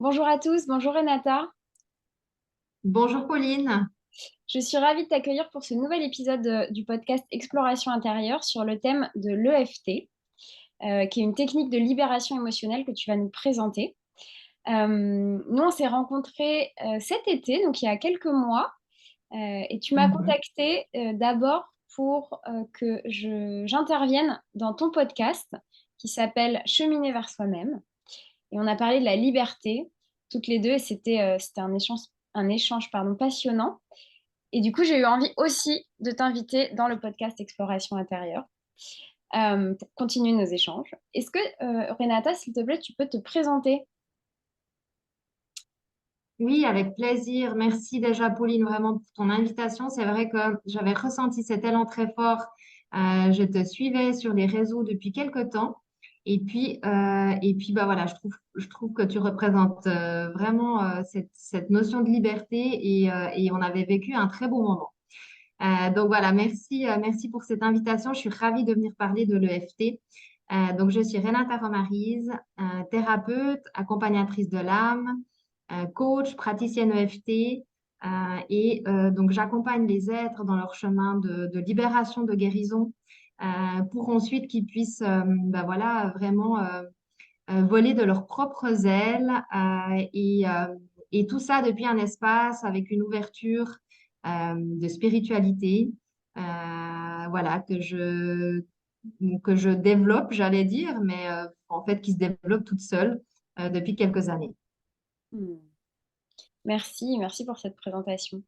Bonjour à tous, bonjour Renata. Bonjour Pauline. Je suis ravie de t'accueillir pour ce nouvel épisode du podcast Exploration intérieure sur le thème de l'EFT, qui est une technique de libération émotionnelle que tu vas nous présenter. Nous, on s'est rencontrés cet été, donc il y a quelques mois, et tu m'as Mhm. contacté d'abord pour que j'intervienne dans ton podcast qui s'appelle Cheminer vers soi-même. Et on a parlé de la liberté, toutes les deux, et c'était un échange pardon, passionnant. Et du coup, j'ai eu envie aussi de t'inviter dans le podcast Exploration intérieure pour continuer nos échanges. Est-ce que, Renata, s'il te plaît, tu peux te présenter? Oui, avec plaisir. Merci déjà Pauline vraiment pour ton invitation. C'est vrai que j'avais ressenti cet élan très fort. Je te suivais sur les réseaux depuis quelque temps. Et puis bah voilà, je trouve que tu représentes vraiment cette notion de liberté et on avait vécu un très beau moment. Donc voilà, merci pour cette invitation. Je suis ravie de venir parler de l'EFT. Donc je suis Renata Romariz, thérapeute, accompagnatrice de l'âme, coach, praticienne EFT. Donc j'accompagne les êtres dans leur chemin de libération, de guérison, pour ensuite qu'ils puissent bah voilà, vraiment voler de leurs propres ailes et tout ça depuis un espace avec une ouverture de spiritualité, voilà, que je développe, j'allais dire, mais en fait qui se développe toute seule depuis quelques années. Hmm. Merci, merci pour cette présentation.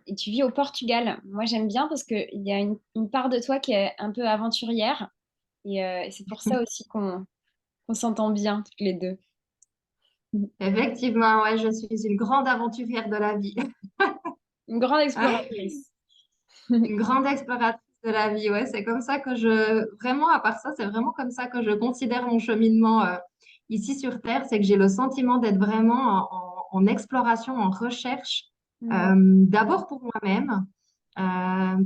Et tu vis au Portugal. Moi, j'aime bien parce qu'il y a une part de toi qui est un peu aventurière. Et c'est pour ça aussi qu'on s'entend bien toutes les deux. Effectivement, ouais, je suis une grande aventurière de la vie. Une grande exploratrice. Une grande exploratrice de la vie, ouais, c'est comme ça vraiment, à part ça, c'est vraiment comme ça que je considère mon cheminement ici sur Terre, c'est que j'ai le sentiment d'être vraiment en exploration, en recherche, Hmm. d'abord pour moi-même,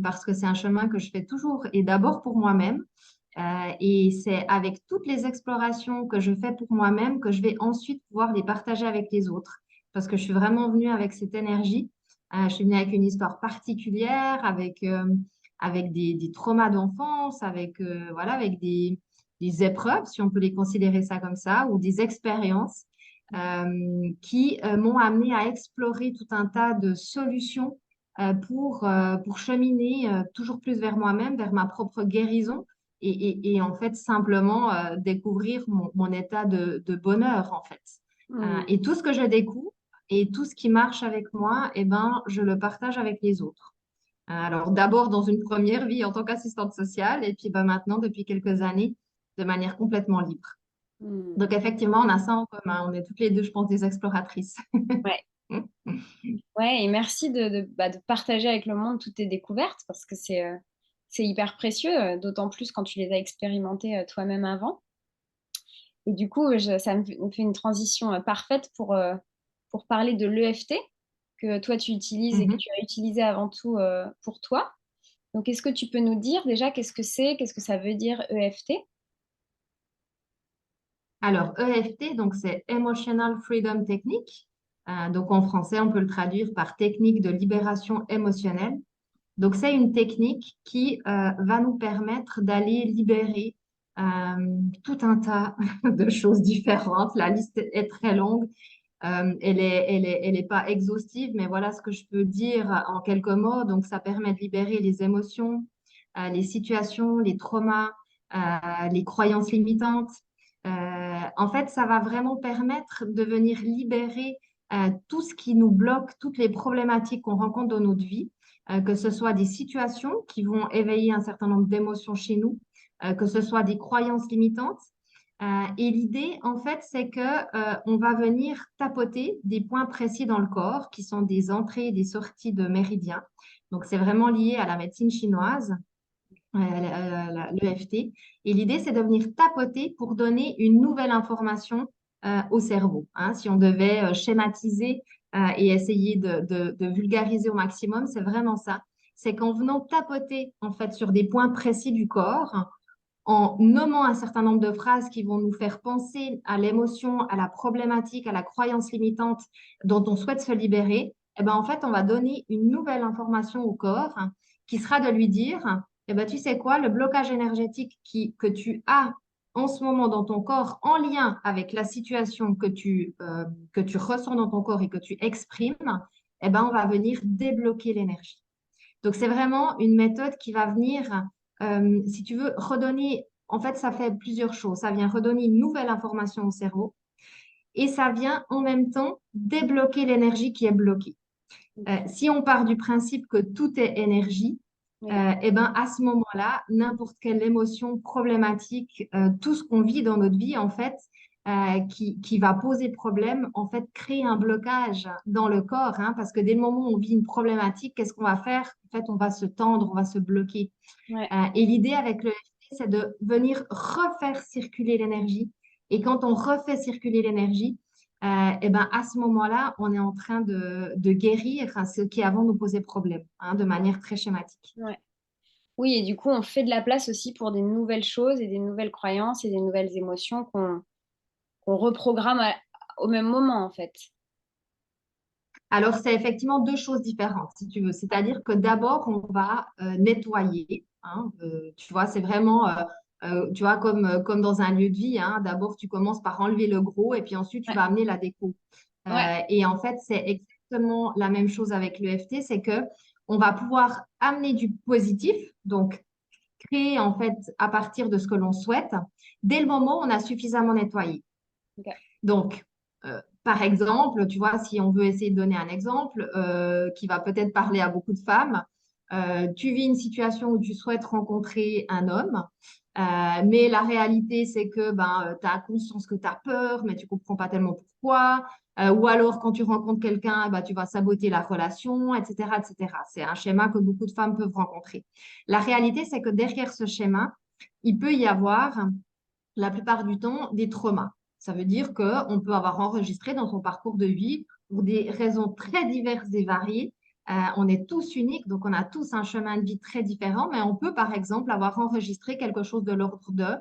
parce que c'est un chemin que je fais toujours, et d'abord pour moi-même. Et c'est avec toutes les explorations que je fais pour moi-même que je vais ensuite pouvoir les partager avec les autres, parce que je suis vraiment venue avec cette énergie. Je suis venue avec une histoire particulière, avec des traumas d'enfance, voilà, avec des épreuves, si on peut les considérer ça comme ça, ou des expériences qui m'ont amené à explorer tout un tas de solutions pour cheminer toujours plus vers moi-même, vers ma propre guérison et en fait simplement découvrir mon état de bonheur en fait. Hmm. Et tout ce que je découvre, et tout ce qui marche avec moi, eh ben, je le partage avec les autres. Alors, d'abord dans une première vie en tant qu'assistante sociale, et puis ben, maintenant, depuis quelques années, de manière complètement libre. Hmm. Donc, effectivement, on a ça en commun. On est toutes les deux, je pense, des exploratrices. Ouais. Ouais, et merci de partager avec le monde toutes tes découvertes parce que c'est hyper précieux, d'autant plus quand tu les as expérimentées toi-même avant. Et du coup, ça me fait une transition parfaite pour parler de l'EFT que toi tu utilises et que Mhm. tu as utilisé avant tout pour toi. Donc, est-ce que tu peux nous dire déjà qu'est-ce que c'est, qu'est-ce que ça veut dire EFT? Alors, EFT, donc c'est Emotional Freedom Technique. Donc, en français, on peut le traduire par technique de libération émotionnelle. Donc, c'est une technique qui va nous permettre d'aller libérer tout un tas de choses différentes. La liste est très longue. Elle est pas exhaustive, mais voilà ce que je peux dire en quelques mots. Donc, ça permet de libérer les émotions, les situations, les traumas, les croyances limitantes. En fait, ça va vraiment permettre de venir libérer tout ce qui nous bloque, toutes les problématiques qu'on rencontre dans notre vie, que ce soit des situations qui vont éveiller un certain nombre d'émotions chez nous, que ce soit des croyances limitantes. Et l'idée, en fait, c'est que on va venir tapoter des points précis dans le corps, qui sont des entrées et des sorties de méridiens. Donc, c'est vraiment lié à la médecine chinoise, l'EFT. Et l'idée, c'est de venir tapoter pour donner une nouvelle information au cerveau. Hein. Si on devait schématiser et essayer de vulgariser au maximum, c'est vraiment ça. C'est qu'en venant tapoter en fait sur des points précis du corps, en nommant un certain nombre de phrases qui vont nous faire penser à l'émotion, à la problématique, à la croyance limitante dont on souhaite se libérer, eh ben, en fait, on va donner une nouvelle information au corps qui sera de lui dire, eh ben, tu sais quoi, le blocage énergétique que tu as en ce moment dans ton corps en lien avec la situation que tu ressens dans ton corps et que tu exprimes, eh ben, on va venir débloquer l'énergie. Donc, c'est vraiment une méthode qui va venir, si tu veux, redonner, en fait, ça fait plusieurs choses. Ça vient redonner une nouvelle information au cerveau et ça vient en même temps débloquer l'énergie qui est bloquée. Si on part du principe que tout est énergie, Oui, eh ben, à ce moment-là, n'importe quelle émotion problématique, tout ce qu'on vit dans notre vie, en fait, qui va poser problème, en fait, crée un blocage dans le corps, hein, parce que dès le moment où on vit une problématique, qu'est-ce qu'on va faire? En fait, on va se tendre, on va se bloquer. ouais. Et l'idée avec le FT, c'est de venir refaire circuler l'énergie. Et quand on refait circuler l'énergie, et ben à ce moment-là, on est en train de guérir ce qui avant nous posait problème, hein, de manière très schématique. Ouais. Oui, et du coup, on fait de la place aussi pour des nouvelles choses et des nouvelles croyances et des nouvelles émotions qu'on reprogramme au même moment, en fait. Alors, c'est effectivement deux choses différentes, si tu veux. C'est-à-dire que d'abord, on va nettoyer, hein, tu vois, c'est vraiment, tu vois, comme dans un lieu de vie, hein. D'abord, tu commences par enlever le gros et puis ensuite, tu Ouais, vas amener la déco. ouais, Et en fait, c'est exactement la même chose avec l'EFT, c'est que on va pouvoir amener du positif, donc créer en fait à partir de ce que l'on souhaite, dès le moment où on a suffisamment nettoyé. ok. Donc, par exemple, tu vois, si on veut essayer de donner un exemple qui va peut-être parler à beaucoup de femmes, tu vis une situation où tu souhaites rencontrer un homme, mais la réalité, c'est que ben, tu as conscience que tu as peur, mais tu comprends pas tellement pourquoi. Ou alors, quand tu rencontres quelqu'un, ben, tu vas saboter la relation, etc., etc. C'est un schéma que beaucoup de femmes peuvent rencontrer. La réalité, c'est que derrière ce schéma, il peut y avoir la plupart du temps des traumas. Ça veut dire qu'on peut avoir enregistré dans son parcours de vie, pour des raisons très diverses et variées, on est tous uniques, donc on a tous un chemin de vie très différent, mais on peut par exemple avoir enregistré quelque chose de l'ordre de,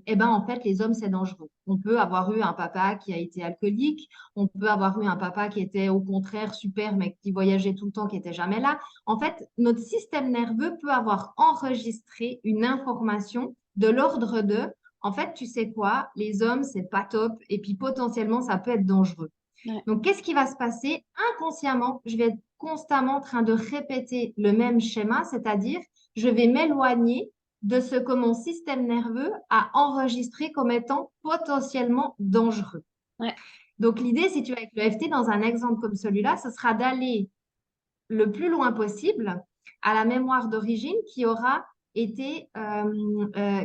eh ben en fait les hommes c'est dangereux. On peut avoir eu un papa qui a été alcoolique, on peut avoir eu un papa qui était au contraire super mais qui voyageait tout le temps, qui était jamais là. En fait, notre système nerveux peut avoir enregistré une information de l'ordre de en fait, tu sais quoi, les hommes, c'est pas top et puis potentiellement, ça peut être dangereux. Ouais, Donc, qu'est-ce qui va se passer? Inconsciemment, je vais être constamment en train de répéter le même schéma, c'est-à-dire, je vais m'éloigner de ce que mon système nerveux a enregistré comme étant potentiellement dangereux. ouais, Donc, l'idée, si tu es avec le FT dans un exemple comme celui-là, ce sera d'aller le plus loin possible à la mémoire d'origine qui aura été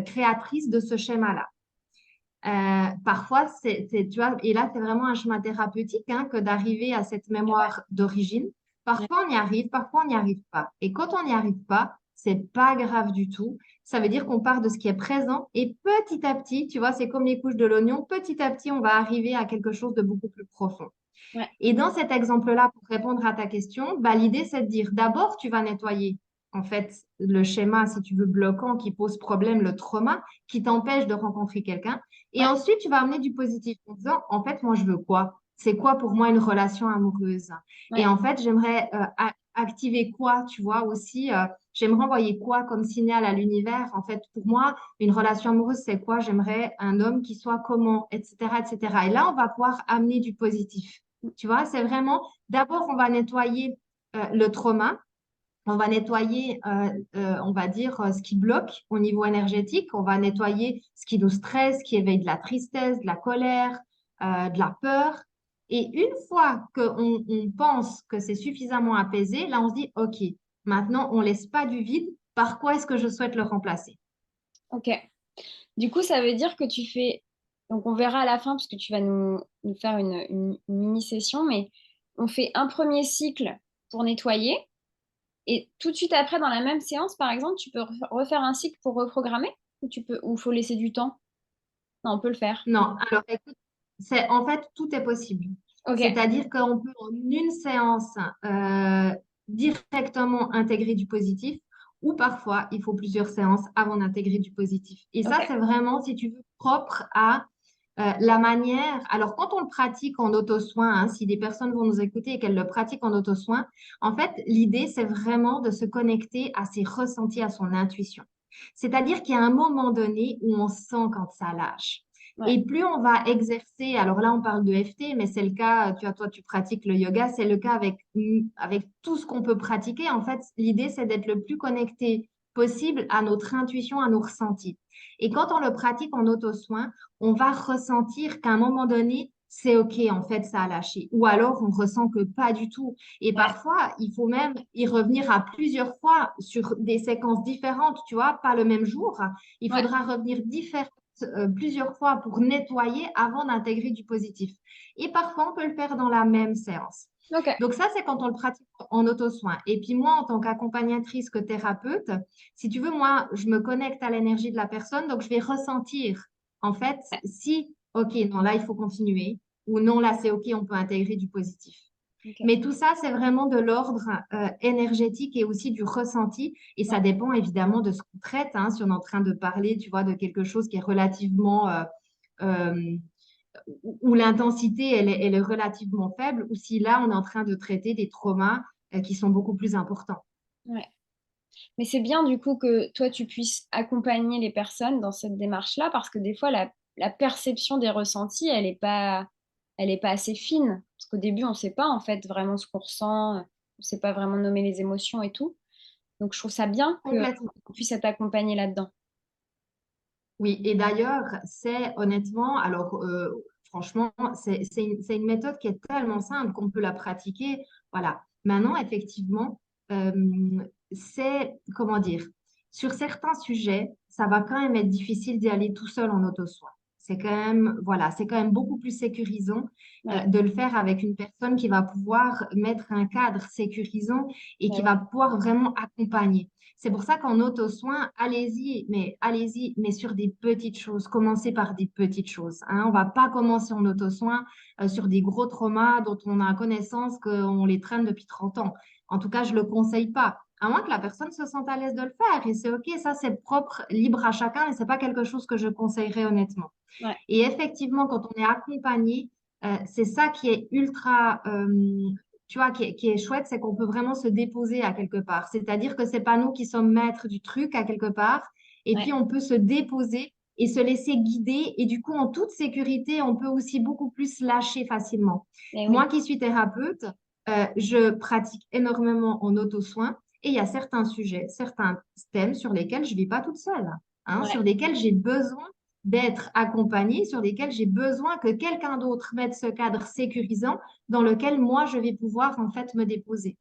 créatrice de ce schéma-là. Parfois, tu vois, et là, c'est vraiment un chemin thérapeutique hein, que d'arriver à cette mémoire d'origine. ouais, Parfois, on y arrive, parfois, on n'y arrive pas. Et quand on n'y arrive pas, c'est pas grave du tout. Ça veut dire qu'on part de ce qui est présent et petit à petit, tu vois, c'est comme les couches de l'oignon, petit à petit, on va arriver à quelque chose de beaucoup plus profond. ouais, Et dans cet exemple-là, pour répondre à ta question, bah, l'idée, c'est de dire d'abord, tu vas nettoyer en fait le schéma, si tu veux, bloquant qui pose problème, le trauma qui t'empêche de rencontrer quelqu'un. Et ouais, ensuite, tu vas amener du positif en disant, en fait, moi, je veux quoi? C'est quoi pour moi une relation amoureuse? Et ouais. en fait, j'aimerais activer quoi, tu vois, aussi, j'aimerais envoyer quoi comme signal à l'univers? En fait, pour moi, une relation amoureuse, c'est quoi? J'aimerais un homme qui soit comment, etc., etc. Et là, on va pouvoir amener du positif. Tu vois, c'est vraiment, d'abord, on va nettoyer le trauma, on va nettoyer, on va dire, ce qui bloque au niveau énergétique, on va nettoyer ce qui nous stresse, qui éveille de la tristesse, de la colère, de la peur. Et une fois qu'on pense que c'est suffisamment apaisé, là, on se dit, OK, maintenant, on ne laisse pas du vide. Par quoi est-ce que je souhaite le remplacer? Ok. Du coup, ça veut dire que tu fais. Donc, on verra à la fin, parce que tu vas nous faire une mini-session, mais on fait un premier cycle pour nettoyer. Et tout de suite après, dans la même séance, par exemple, tu peux refaire un cycle pour reprogrammer? Ou faut laisser du temps? Non, on peut le faire. Non, alors écoute, en fait, tout est possible. Ok. C'est-à-dire qu'on peut en une séance directement intégrer du positif. ou parfois il faut plusieurs séances avant d'intégrer du positif. Et Ok. ça, c'est vraiment, si tu veux, propre à la manière. Alors, quand on le pratique en auto-soin, hein, si des personnes vont nous écouter et qu'elles le pratiquent en auto-soin, en fait, l'idée, c'est vraiment de se connecter à ses ressentis, à son intuition. C'est-à-dire qu'il y a un moment donné où on sent quand ça lâche. Ouais. Et plus on va exercer, alors là on parle de FT, mais c'est le cas, tu vois, toi tu pratiques le yoga, c'est le cas avec tout ce qu'on peut pratiquer. En fait, l'idée c'est d'être le plus connecté possible à notre intuition, à nos ressentis. Et quand on le pratique en auto-soin, on va ressentir qu'à un moment donné, c'est OK, en fait, ça a lâché. Ou alors, on ressent que pas du tout. Et Ouais. parfois, il faut même y revenir à plusieurs fois sur des séquences différentes, tu vois, pas le même jour. Il Ouais. faudra revenir plusieurs fois pour nettoyer avant d'intégrer du positif. Et parfois, on peut le faire dans la même séance. Ok. Donc ça, c'est quand on le pratique en auto-soin. Et puis moi, en tant qu'accompagnatrice, que thérapeute, si tu veux, moi, je me connecte à l'énergie de la personne, donc je vais ressentir, en fait, Ouais. si, OK, non, là, il faut continuer, ou non, là, c'est OK, on peut intégrer du positif. Ok. Mais tout ça, c'est vraiment de l'ordre énergétique et aussi du ressenti. Et ça Ouais. dépend évidemment de ce qu'on traite. Hein, si on est en train de parler, tu vois, de quelque chose qui est relativement, euh, où l'intensité, elle est relativement faible, ou si là, on est en train de traiter des traumas qui sont beaucoup plus importants. Ouais. Mais c'est bien du coup que toi, tu puisses accompagner les personnes dans cette démarche-là, parce que des fois, la perception des ressentis, elle est pas assez fine. Parce qu'au début, on ne sait pas en fait vraiment ce qu'on ressent, on ne sait pas vraiment nommer les émotions et tout. Donc, je trouve ça bien Complètement. qu'on puisse être accompagné là-dedans. Oui, et d'ailleurs, c'est honnêtement, alors franchement, c'est une méthode qui est tellement simple qu'on peut la pratiquer. Voilà. Maintenant, effectivement, euh, c'est, comment dire, sur certains sujets, ça va quand même être difficile d'y aller tout seul en auto-soin. C'est quand même, voilà, c'est quand même beaucoup plus sécurisant Ouais. de le faire avec une personne qui va pouvoir mettre un cadre sécurisant et Mais qui oui. va pouvoir vraiment accompagner. C'est pour ça qu'en auto-soin, allez-y, mais sur des petites choses. Commencez par des petites choses. Hein. On ne va pas commencer en auto-soin sur des gros traumas dont on a connaissance qu'on les traîne depuis 30 ans. En tout cas, je ne le conseille pas. À moins que la personne se sente à l'aise de le faire. Et c'est OK, ça c'est propre, libre à chacun, et ce n'est pas quelque chose que je conseillerais honnêtement. Ouais. Et effectivement, quand on est accompagné, c'est ça qui est ultra, tu vois, qui est chouette, c'est qu'on peut vraiment se déposer à quelque part. C'est-à-dire que c'est pas nous qui sommes maîtres du truc à quelque part, et Ouais. puis on peut se déposer et se laisser guider, et du coup, en toute sécurité, on peut aussi beaucoup plus lâcher facilement. Mais Moi oui. qui suis thérapeute, je pratique énormément en auto-soin, et il y a certains sujets, certains thèmes sur lesquels je ne vis pas toute seule, hein, Ouais. sur lesquels j'ai besoin d'être accompagnée, sur lesquels j'ai besoin que quelqu'un d'autre mette ce cadre sécurisant dans lequel moi, je vais pouvoir en fait me déposer.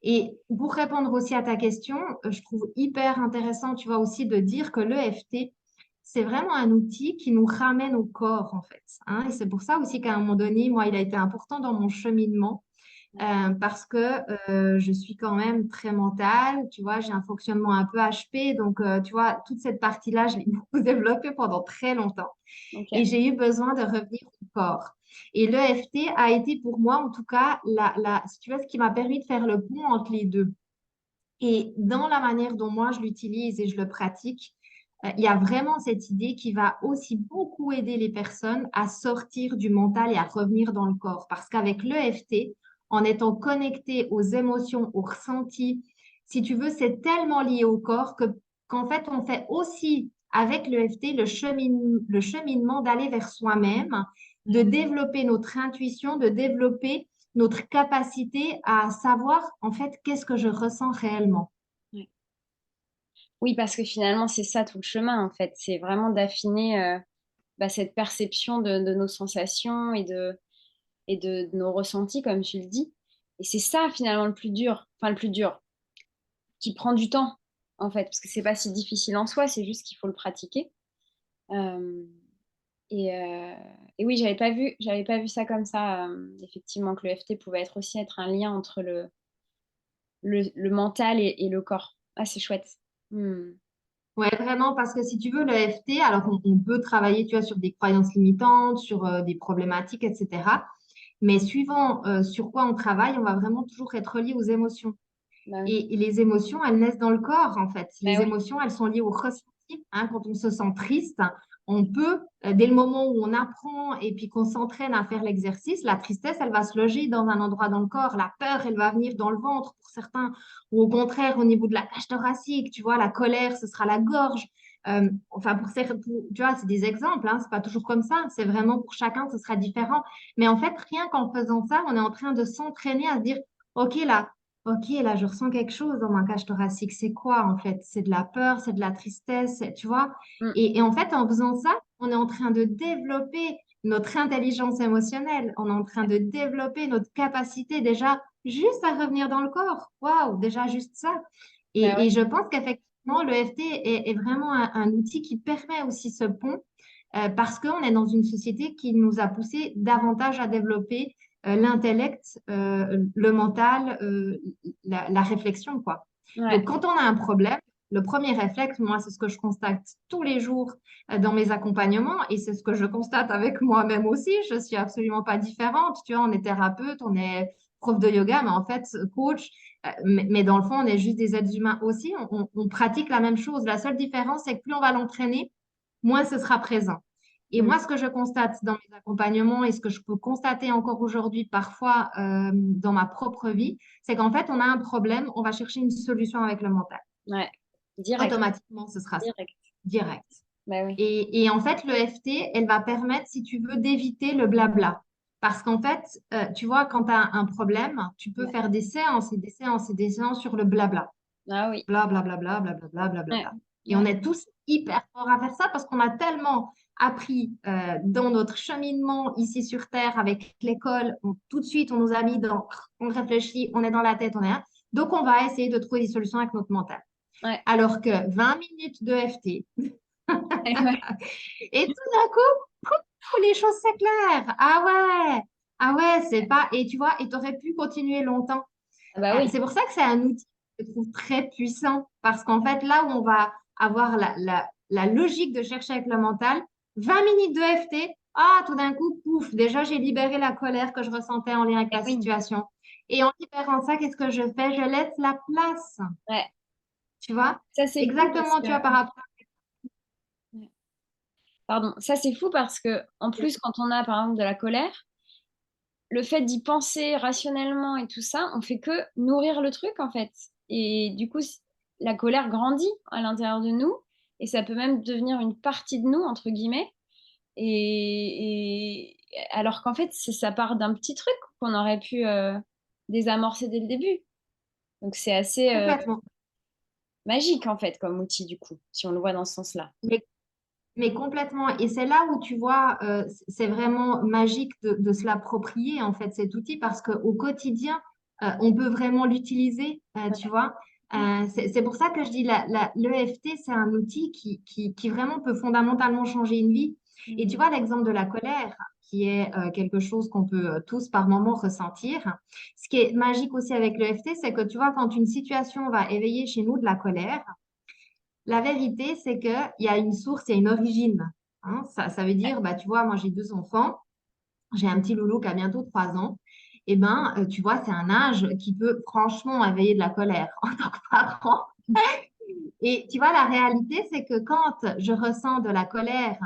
Et pour répondre aussi à ta question, je trouve hyper intéressant, tu vois, aussi de dire que l'EFT, c'est vraiment un outil qui nous ramène au corps, en fait. Hein. Et c'est pour ça aussi qu'à un moment donné, moi, il a été important dans mon cheminement parce que je suis quand même très mentale, tu vois, j'ai un fonctionnement un peu HP, donc tu vois, toute cette partie-là, je l'ai beaucoup développée pendant très longtemps. Et Ok. j'ai eu besoin de revenir au corps. Et l'EFT a été pour moi, en tout cas, si tu vois, ce qui m'a permis de faire le pont entre les deux. Et dans la manière dont moi je l'utilise et je le pratique, il y a vraiment cette idée qui va aussi beaucoup aider les personnes à sortir du mental et à revenir dans le corps. Parce qu'avec l'EFT, en étant connecté aux émotions, aux ressentis, si tu veux, c'est tellement lié au corps qu'en fait, on fait aussi avec l'EFT le cheminement d'aller vers soi-même, de développer notre intuition, de développer notre capacité à savoir en fait qu'est-ce que je ressens réellement. Ouais. Oui, parce que finalement, c'est ça tout le chemin, en fait. C'est vraiment d'affiner cette perception de nos sensations et de nos ressentis, comme tu le dis. Et c'est ça, finalement, le plus dur. Enfin, le plus dur, qui prend du temps, en fait, parce que c'est pas si difficile en soi, c'est juste qu'il faut le pratiquer. Euh, et, et oui, j'avais pas vu ça comme ça, effectivement, que le FT pouvait être un lien entre le mental et le corps. Ah, c'est chouette. Hmm. Ouais, vraiment, parce que si tu veux, le FT, alors on peut travailler, tu vois, sur des croyances limitantes, sur des problématiques, etc. Mais suivant sur quoi on travaille, on va vraiment toujours être lié aux émotions. Bah oui. Et les émotions, elles naissent dans le corps, en fait. Bah Les oui. émotions, elles sont liées au ressenti. Hein. Quand on se sent triste, on peut, dès le moment où on apprend et puis qu'on s'entraîne à faire l'exercice, la tristesse, elle va se loger dans un endroit dans le corps. La peur, elle va venir dans le ventre pour certains, ou au contraire, au niveau de la cage thoracique. Tu vois, la colère, ce sera la gorge. Enfin, pour certains, tu vois, c'est des exemples, hein, c'est pas toujours comme ça. C'est vraiment pour chacun, ce sera différent. Mais en fait, rien qu'en faisant ça, on est en train de s'entraîner à se dire, OK, là, Ok, là, je ressens quelque chose dans ma cage thoracique. C'est quoi, en fait? C'est de la peur, c'est de la tristesse, tu vois? Mm. Et en fait, en faisant ça, on est en train de développer notre intelligence émotionnelle. On est en train de développer notre capacité déjà juste à revenir dans le corps. Waouh, déjà juste ça. Bah Et ouais. je pense qu'effectivement, le FT est vraiment un outil qui permet aussi ce pont parce qu'on est dans une société qui nous a poussé davantage à développer l'intellect, le mental, la réflexion, quoi. Ouais. Donc, quand on a un problème, le premier réflexe, moi, c'est ce que je constate tous les jours dans mes accompagnements et c'est ce que je constate avec moi-même aussi. Je suis absolument pas différente. Tu vois, on est thérapeute, on est prof de yoga, mais en fait, coach. Mais dans le fond, on est juste des êtres humains aussi. On pratique la même chose. La seule différence, c'est que plus on va l'entraîner, moins ce sera présent. Et Mm. moi, ce que je constate dans mes accompagnements et ce que je peux constater encore aujourd'hui parfois dans ma propre vie, c'est qu'en fait, on a un problème, on va chercher une solution avec le mental. Ouais. Direct. Automatiquement, ce sera ça, Direct. direct. Bah oui. Et en fait, le FT, elle va permettre, si tu veux, d'éviter le blabla. Parce qu'en fait, tu vois, quand tu as un problème, tu peux Ouais. faire des séances et des séances et des séances sur le blabla. Ah oui. Bla, bla, bla, bla, bla, bla, bla, bla, bla, Ouais. bla. Et on Ouais. est tous hyper forts à faire ça parce qu'on a tellement appris dans notre cheminement ici sur Terre avec l'école. Tout de suite, on nous a mis dans, on réfléchit, on est dans la tête, on est là. Donc, on va essayer de trouver des solutions avec notre mental. Ouais. Alors que 20 minutes de FT, Ouais. et tout d'un coup, les choses s'éclairent. Ah ouais, c'est pas. Et tu vois, et tu aurais pu continuer longtemps. Ah bah oui. C'est pour ça que c'est un outil que je trouve très puissant, parce qu'en fait, là où on va avoir la logique de chercher avec le mental, 20 minutes de FT, ah, tout d'un coup, pouf, déjà, j'ai libéré la colère que je ressentais en lien avec Eh la oui. situation. Et en libérant ça, qu'est-ce que je fais? Je laisse la place, Ouais. tu vois? Ça, c'est fou parce Exactement, que. tu vois, par rapport Ouais. Pardon. Ça, c'est fou parce que, en plus, quand on a, par exemple, de la colère, le fait d'y penser rationnellement et tout ça, on fait que nourrir le truc, en fait. Et du coup, la colère grandit à l'intérieur de nous. Et ça peut même devenir une partie de nous, entre guillemets. Alors qu'en fait, ça part d'un petit truc qu'on aurait pu désamorcer dès le début. Donc c'est assez complètement. magique en fait comme outil du coup, si on le voit dans ce sens-là. Mais Mais complètement. Et c'est là où tu vois, c'est vraiment magique de se l'approprier, en fait, cet outil, parce qu'au quotidien, on peut vraiment l'utiliser, tu vois. Ouais. C'est pour ça que je dis l'EFT, c'est un outil qui vraiment peut fondamentalement changer une vie. Et tu Mhm. vois, l'exemple de la colère, qui est quelque chose qu'on peut tous par moment ressentir. Ce qui est magique aussi avec l'EFT, c'est que tu vois, quand une situation va éveiller chez nous de la colère, la vérité, c'est qu'il y a une source, il y a une origine. Hein. Ça veut dire, bah, tu vois, moi j'ai deux enfants, j'ai un petit loulou qui a bientôt 3 ans. Et ben, tu vois, c'est un âge qui peut franchement éveiller de la colère en tant que parent. Et tu vois, la réalité, c'est que quand je ressens de la colère,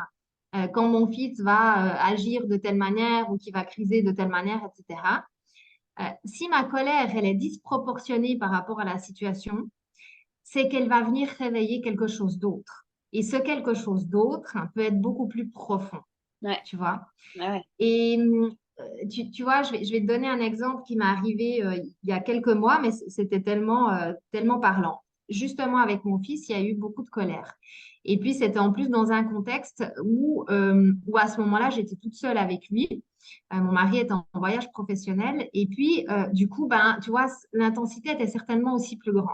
quand mon fils va agir de telle manière ou qu'il va criser de telle manière, etc., si ma colère, elle est disproportionnée par rapport à la situation, c'est qu'elle va venir réveiller quelque chose d'autre. Et ce quelque chose d'autre peut être beaucoup plus profond, Ouais, tu vois. ouais, ouais. Et tu vois, je vais te donner un exemple qui m'est arrivé il y a quelques mois, mais c'était tellement parlant. Justement, avec mon fils, il y a eu beaucoup de colère. Et puis, c'était en plus dans un contexte où à ce moment-là, j'étais toute seule avec lui. Mon mari est en voyage professionnel. Et puis, du coup, ben, tu vois, l'intensité était certainement aussi plus grande.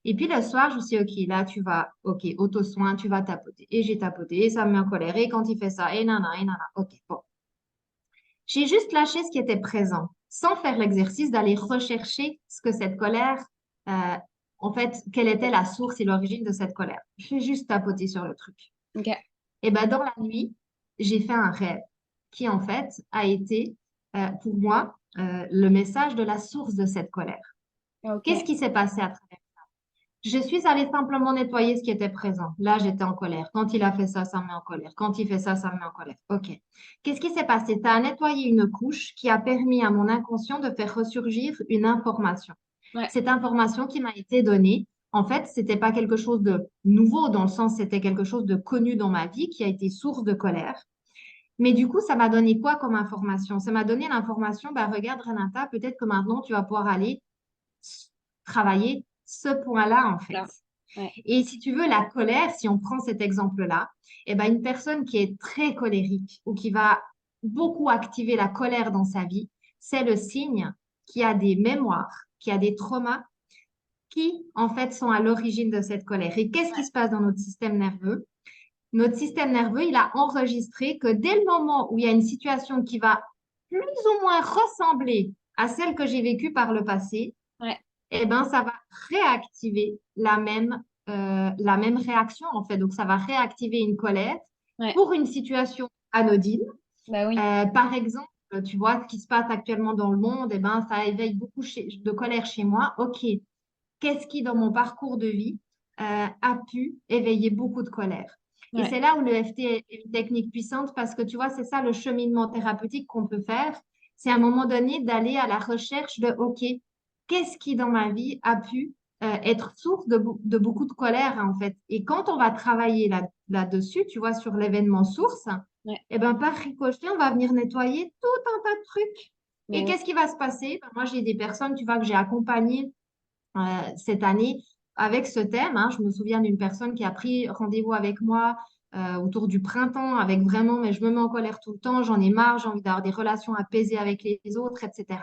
Et puis le soir, je me suis dit, OK, là, tu vas, OK, auto-soin, tu vas tapoter. Et j'ai tapoté, et ça me met en colère. Et quand il fait ça, et nana, OK, bon. J'ai juste lâché ce qui était présent, sans faire l'exercice d'aller rechercher ce que cette colère, euh, en fait, quelle était la source et l'origine de cette colère. J'ai juste tapoté sur le truc. Ok. Et ben dans la nuit, j'ai fait un rêve qui, en fait, a été, pour moi, le message de la source de cette colère. Qu'est-ce Ok. qui s'est passé à travers? Je suis allée simplement nettoyer ce qui était présent. Là, j'étais en colère. Quand il a fait ça, ça me met en colère. Quand il fait ça, ça me met en colère. OK. Qu'est-ce qui s'est passé? Tu as nettoyé une couche qui a permis à mon inconscient de faire ressurgir une information. Ouais. Cette information qui m'a été donnée, en fait, c'était pas quelque chose de nouveau dans le sens, c'était quelque chose de connu dans ma vie qui a été source de colère. Mais du coup, ça m'a donné quoi comme information? Ça m'a donné l'information, bah, regarde, Renata, peut-être que maintenant, tu vas pouvoir aller travailler ce point-là, en fait. Là. Ouais. Et si tu veux, la colère, si on prend cet exemple-là, eh ben, une personne qui est très colérique ou qui va beaucoup activer la colère dans sa vie, c'est le signe qui a des mémoires, qui a des traumas qui, en fait, sont à l'origine de cette colère. Et qu'est-ce qui se passe dans notre système nerveux? Notre système nerveux, il a enregistré que dès le moment où il y a une situation qui va plus ou moins ressembler à celle que j'ai vécue par le passé, Ouais. eh ben, ça va réactiver la même réaction, en fait. Donc, ça va réactiver une colère Ouais. pour une situation anodine. Bah oui. Par exemple, tu vois ce qui se passe actuellement dans le monde, eh ben, ça éveille beaucoup de colère chez moi. OK, qu'est-ce qui, dans mon parcours de vie, a pu éveiller beaucoup de colère? Et Ouais. c'est là où le FT est une technique puissante parce que tu vois, c'est ça le cheminement thérapeutique qu'on peut faire. C'est à un moment donné d'aller à la recherche de, OK, qu'est-ce qui dans ma vie a pu être source de beaucoup de colère en fait. Et quand on va travailler là-dessus, tu vois, sur l'événement source, Ouais. eh ben, par ricochet, on va venir nettoyer tout un tas de trucs. Et Mais oui. qu'est-ce qui va se passer? Ben, moi, j'ai des personnes, tu vois, que j'ai accompagnées cette année avec ce thème. Hein. Je me souviens d'une personne qui a pris rendez-vous avec moi autour du printemps, avec vraiment, mais je me mets en colère tout le temps, j'en ai marre, j'ai envie d'avoir des relations apaisées avec les autres, etc.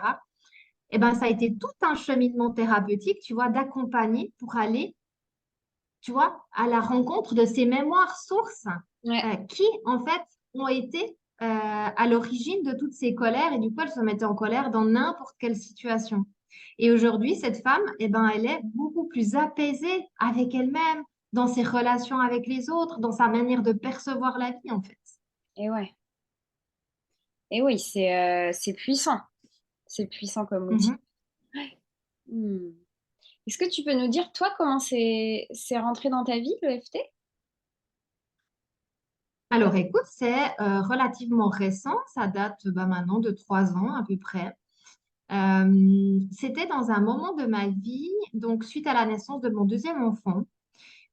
Et ben, ça a été tout un cheminement thérapeutique, tu vois, d'accompagner pour aller, tu vois, à la rencontre de ces mémoires sources Ouais. qui, en fait, ont été à l'origine de toutes ces colères et du coup, elle se mettait en colère dans n'importe quelle situation. Et aujourd'hui, cette femme, eh ben, elle est beaucoup plus apaisée avec elle-même, dans ses relations avec les autres, dans sa manière de percevoir la vie, en fait. Et ouais. Et oui, c'est puissant. C'est puissant comme outil. Mhm. Hmm. Est-ce que tu peux nous dire, toi, comment c'est rentré dans ta vie, le FT? Alors, écoute, c'est relativement récent, ça date bah, maintenant de 3 ans à peu près. C'était dans un moment de ma vie, donc suite à la naissance de mon deuxième enfant,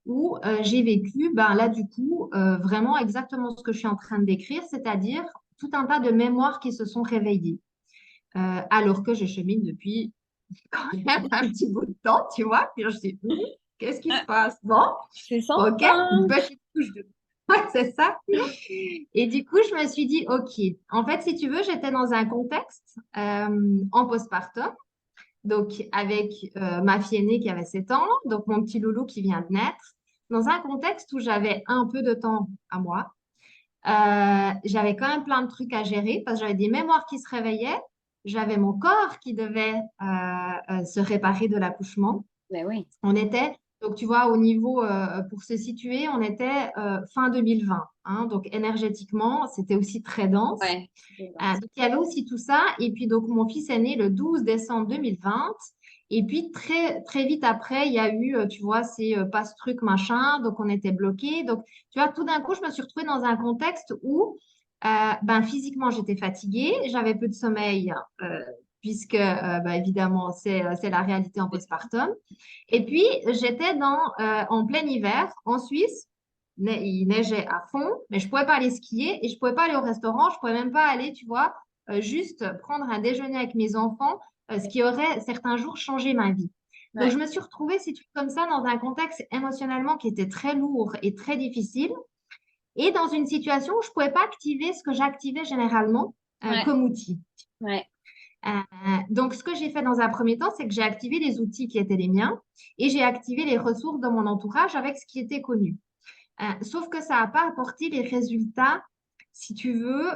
où j'ai vécu, ben là du coup, vraiment exactement ce que je suis en train de décrire, c'est-à-dire tout un tas de mémoires qui se sont réveillées, alors que je chemine depuis quand même un petit bout de temps, tu vois. Puis je dis, qu'est-ce qui se Ah, passe? Bon, c'est ok, sympa. une petite touche de... Ouais, c'est ça. Et du coup, je me suis dit, ok, en fait, si tu veux, j'étais dans un contexte en postpartum. Donc, avec ma fille aînée qui avait 7 ans, donc mon petit loulou qui vient de naître, dans un contexte où j'avais un peu de temps à moi. J'avais quand même plein de trucs à gérer parce que j'avais des mémoires qui se réveillaient, j'avais mon corps qui devait se réparer de l'accouchement. Ben oui. On était, donc tu vois, au niveau, pour se situer, on était fin 2020. Hein, donc énergétiquement, c'était aussi très dense. Ouais. C'est dense. Donc, il y avait aussi tout ça. Et puis, donc, mon fils est né le 12 décembre 2020. Et puis, très, très vite après, il y a eu, tu vois, c'est pas ce truc, machin. Donc, on était bloqués. Donc, tu vois, tout d'un coup, je me suis retrouvée dans un contexte où, ben, physiquement, j'étais fatiguée. J'avais peu de sommeil, puisque, ben, évidemment, c'est la réalité en postpartum. Et puis, j'étais en plein hiver, en Suisse. Il neigeait à fond, mais je pouvais pas aller skier et je pouvais pas aller au restaurant. Je pouvais même pas aller, tu vois, juste prendre un déjeuner avec mes enfants, ce qui aurait certains jours changé ma vie. Donc, Ouais. je me suis retrouvée, si tu veux, comme ça, dans un contexte émotionnellement qui était très lourd et très difficile et dans une situation où je pouvais pas activer ce que j'activais généralement Ouais. comme outil. Ouais. Euh, donc, ce que j'ai fait dans un premier temps, c'est que j'ai activé les outils qui étaient les miens et j'ai activé les ressources de mon entourage avec ce qui était connu. Sauf que ça n'a pas apporté les résultats, si tu veux,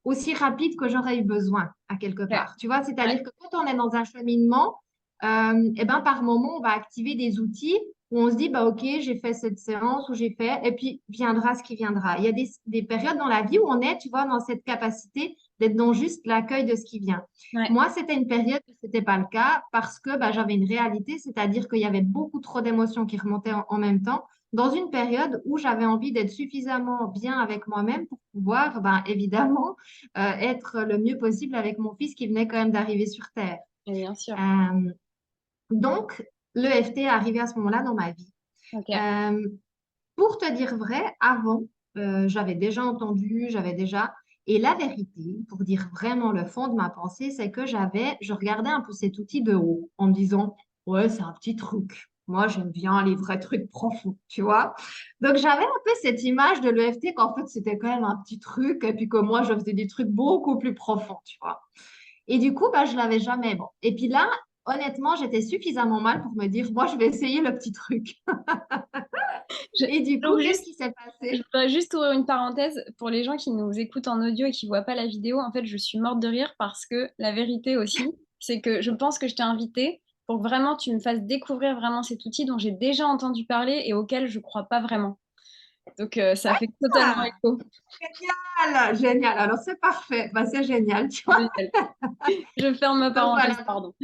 aussi rapides que j'aurais eu besoin à quelque Ouais. part. Tu vois, Ouais. c'est-à-dire que quand on est dans un cheminement, eh ben, par moment, on va activer des outils où on se dit, bah, OK, j'ai fait cette séance, ou j'ai fait, et puis viendra ce qui viendra. Il y a des périodes dans la vie où on est, tu vois, dans cette capacité d'être dans juste l'accueil de ce qui vient. Ouais, Moi, c'était une période où ce n'était pas le cas parce que bah, j'avais une réalité, c'est-à-dire qu'il y avait beaucoup trop d'émotions qui remontaient en même temps, dans une période où j'avais envie d'être suffisamment bien avec moi-même pour pouvoir, ben, évidemment, être le mieux possible avec mon fils qui venait quand même d'arriver sur Terre. et bien sûr. Euh, donc, l'EFT est arrivé à ce moment-là dans ma vie. Ok. Euh, pour te dire vrai, avant, j'avais déjà entendu, j'avais déjà... Et la vérité, pour dire vraiment le fond de ma pensée, c'est que je regardais un peu cet outil de haut en me disant, ouais, c'est un petit truc. Moi, j'aime bien les vrais trucs profonds, tu vois. Donc, j'avais un peu cette image de l'EFT qu'en fait, c'était quand même un petit truc et puis que moi, je faisais des trucs beaucoup plus profonds, tu vois. Et du coup, bah, je l'avais jamais. Bon. Et puis là, honnêtement, j'étais suffisamment mal pour me dire, moi, je vais essayer le petit truc. Je, Et du coup, j'ouvre qu'est-ce juste, qui s'est je passé? voudrais juste ouvrir une parenthèse pour les gens qui nous écoutent en audio et qui voient pas la vidéo. En fait, je suis morte de rire parce que la vérité aussi, c'est que je pense que je t'ai invitée pour que vraiment tu me fasses découvrir vraiment cet outil dont j'ai déjà entendu parler et auquel je crois pas vraiment. Donc, ça fait totalement Ah, écho. génial, génial. Alors, c'est parfait. Bah, c'est génial, tu vois. Génial. Je ferme ma Donc, voilà. parenthèse, pardon.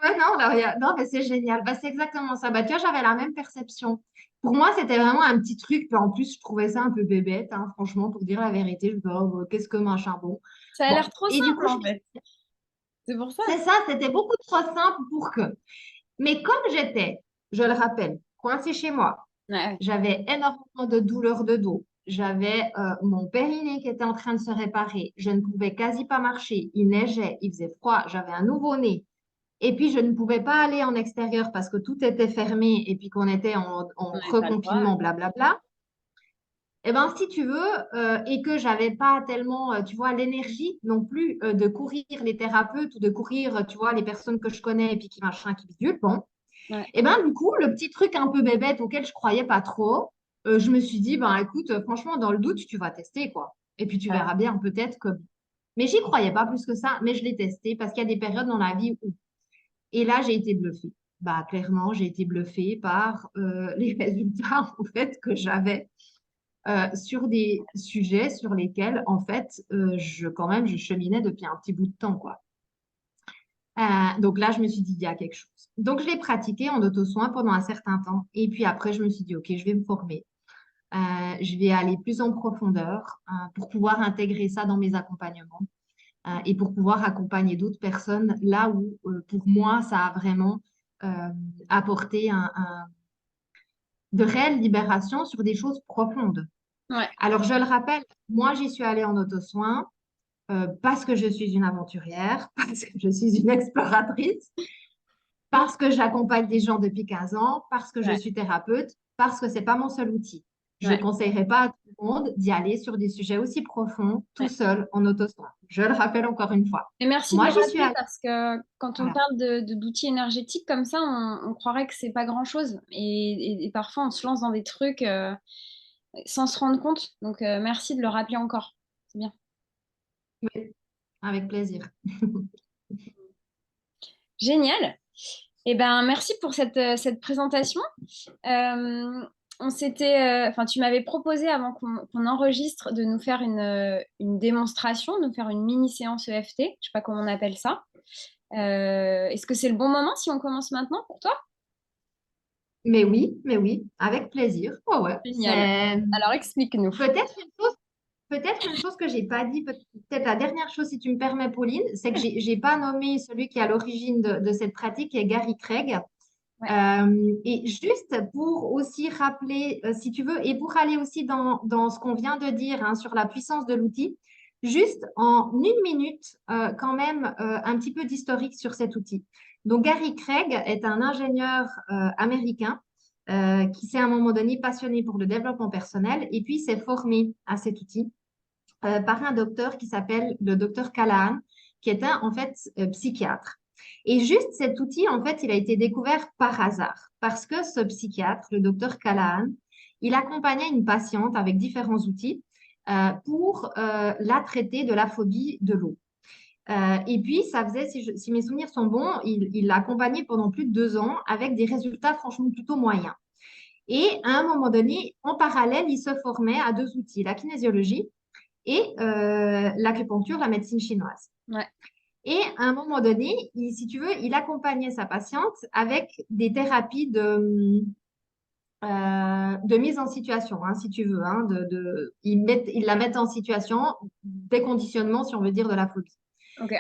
Non, alors, non, mais c'est génial. Bah, c'est exactement ça. Bah, tu vois, j'avais la même perception. Pour moi, c'était vraiment un petit truc. Puis en plus, je trouvais ça un peu bébête, hein, franchement, pour dire la vérité. Je me dis, oh, qu'est-ce que machin bon. Ça a Bon. l'air trop Et du coup, simple en fait. C'est pour ça. c'est ça, c'était beaucoup trop simple pour que. Mais comme j'étais, je le rappelle, coincée chez moi, Ouais, j'avais énormément de douleurs de dos. J'avais mon périnée qui était en train de se réparer. Je ne pouvais quasi pas marcher. Il neigeait, il faisait froid. J'avais un nouveau-né. Et puis, je ne pouvais pas aller en extérieur parce que tout était fermé et puis qu'on était en ouais, pas le droit. reconfinement, blablabla. Eh bien, si tu veux, et que j'avais pas tellement, tu vois, l'énergie non plus de courir les thérapeutes ou de courir, tu vois, les personnes que je connais et puis qui machin, qui bidule, bon. Ouais, Et ben du coup, le petit truc un peu bébête auquel je croyais pas trop, je me suis dit, ben écoute, franchement, dans le doute, tu vas tester, quoi. Et puis tu ouais. verras bien, peut-être que... Mais j'y croyais pas plus que ça, mais je l'ai testé parce qu'il y a des périodes dans la vie où... Et là, j'ai été bluffée. Bah, clairement, j'ai été bluffée par les résultats, en fait, que j'avais sur des sujets sur lesquels, en fait, quand même, je cheminais depuis un petit bout de temps, quoi. Donc là, je me suis dit, il y a quelque chose. Donc, je l'ai pratiqué en auto-soin pendant un certain temps. Et puis après, je me suis dit, OK, je vais me former. Je vais aller plus en profondeur pour pouvoir intégrer ça dans mes accompagnements et pour pouvoir accompagner d'autres personnes là où, pour moi, ça a vraiment apporté de réelles libérations sur des choses profondes. Ouais, Alors, je le rappelle, moi, j'y suis allée en auto-soin parce que je suis une aventurière, parce que je suis une exploratrice parce que j'accompagne des gens depuis 15 ans, parce que je ouais, suis thérapeute, parce que c'est pas mon seul outil. Je ouais, conseillerais pas à tout le monde d'y aller sur des sujets aussi profonds, tout ouais. seul, en auto-soin. Je le rappelle encore une fois. Et merci de Moi, le j'y suis rappeler allée. parce que quand on Voilà. parle d'outils énergétiques comme ça, on croirait que c'est pas grand-chose. Et parfois, on se lance dans des trucs sans se rendre compte. Donc, merci de le rappeler encore. C'est bien. Oui, avec plaisir. Génial. Eh ben, merci pour cette présentation. On s'était, enfin, tu m'avais proposé avant qu'on enregistre de nous faire une démonstration, de nous faire une mini séance EFT. Je sais pas comment on appelle ça. Est-ce que c'est le bon moment si on commence maintenant pour toi? Mais oui, avec plaisir. Ouais, ouais. Génial. C'est Alors, explique-nous. peut-être une chose, peut-être une chose que j'ai pas dit, peut-être la dernière chose, si tu me permets, Pauline, c'est que j'ai pas nommé celui qui est à l'origine de cette pratique, qui est Gary Craig. Ouais, Et juste pour aussi rappeler, si tu veux, et pour aller aussi dans ce qu'on vient de dire hein, sur la puissance de l'outil, juste en une minute, quand même, un petit peu d'historique sur cet outil. Donc, Gary Craig est un ingénieur américain qui s'est à un moment donné passionné pour le développement personnel et puis s'est formé à cet outil par un docteur qui s'appelle le docteur Callahan, qui est un, en fait, psychiatre. Et juste cet outil, en fait, il a été découvert par hasard, parce que ce psychiatre, le docteur Callahan, il accompagnait une patiente avec différents outils pour la traiter de la phobie de l'eau. Et puis, ça faisait, si mes souvenirs sont bons, il l'a accompagné pendant plus de 2 ans avec des résultats franchement plutôt moyens. Et à un moment donné, en parallèle, il se formait à 2 outils, la kinésiologie et l'acupuncture, la médecine chinoise. Ouais. Et à un moment donné, si tu veux, il accompagnait sa patiente avec des thérapies de mise en situation, hein, si tu veux. Hein, ils la mettent en situation, déconditionnement, si on veut dire, de la phobie. Ok.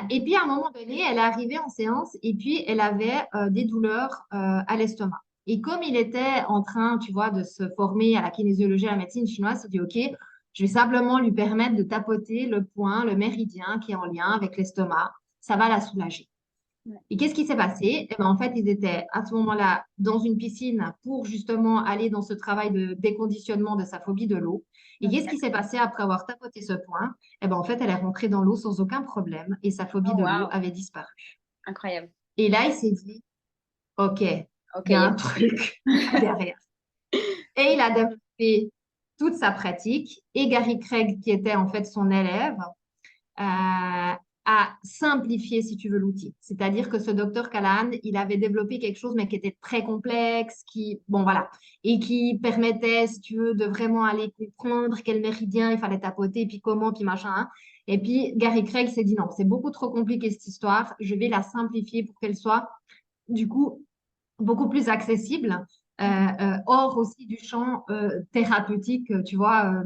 Et puis, à un moment donné, elle est arrivée en séance et puis elle avait des douleurs à l'estomac. Et comme il était en train, tu vois, de se former à la kinésiologie, à la médecine chinoise, il dit, OK, je vais simplement lui permettre de tapoter le point, le méridien qui est en lien avec l'estomac. Ça va la soulager. Ouais. Et qu'est-ce qui s'est passé? Eh ben, en fait, ils étaient à ce moment-là dans une piscine pour justement aller dans ce travail de déconditionnement de sa phobie de l'eau. Et qu'est-ce qui Ok. s'est passé après avoir tapoté ce point? Eh ben, en fait, elle est rentrée dans l'eau sans aucun problème et sa phobie Oh, de l'eau waouh. avait disparu. Incroyable. Et là, il s'est dit, OK, il Ok, y a un truc derrière. Et il a développé toute sa pratique. Et Gary Craig, qui était en fait son élève, à simplifier, si tu veux, l'outil. C'est-à-dire que ce docteur Callahan, il avait développé quelque chose, mais qui était très complexe, bon, voilà, et qui permettait, si tu veux, de vraiment aller comprendre quel méridien il fallait tapoter, puis comment, puis machin. Hein. Et puis, Gary Craig s'est dit, non, c'est beaucoup trop compliqué cette histoire, je vais la simplifier pour qu'elle soit, du coup, beaucoup plus accessible, hors aussi du champ thérapeutique, tu vois,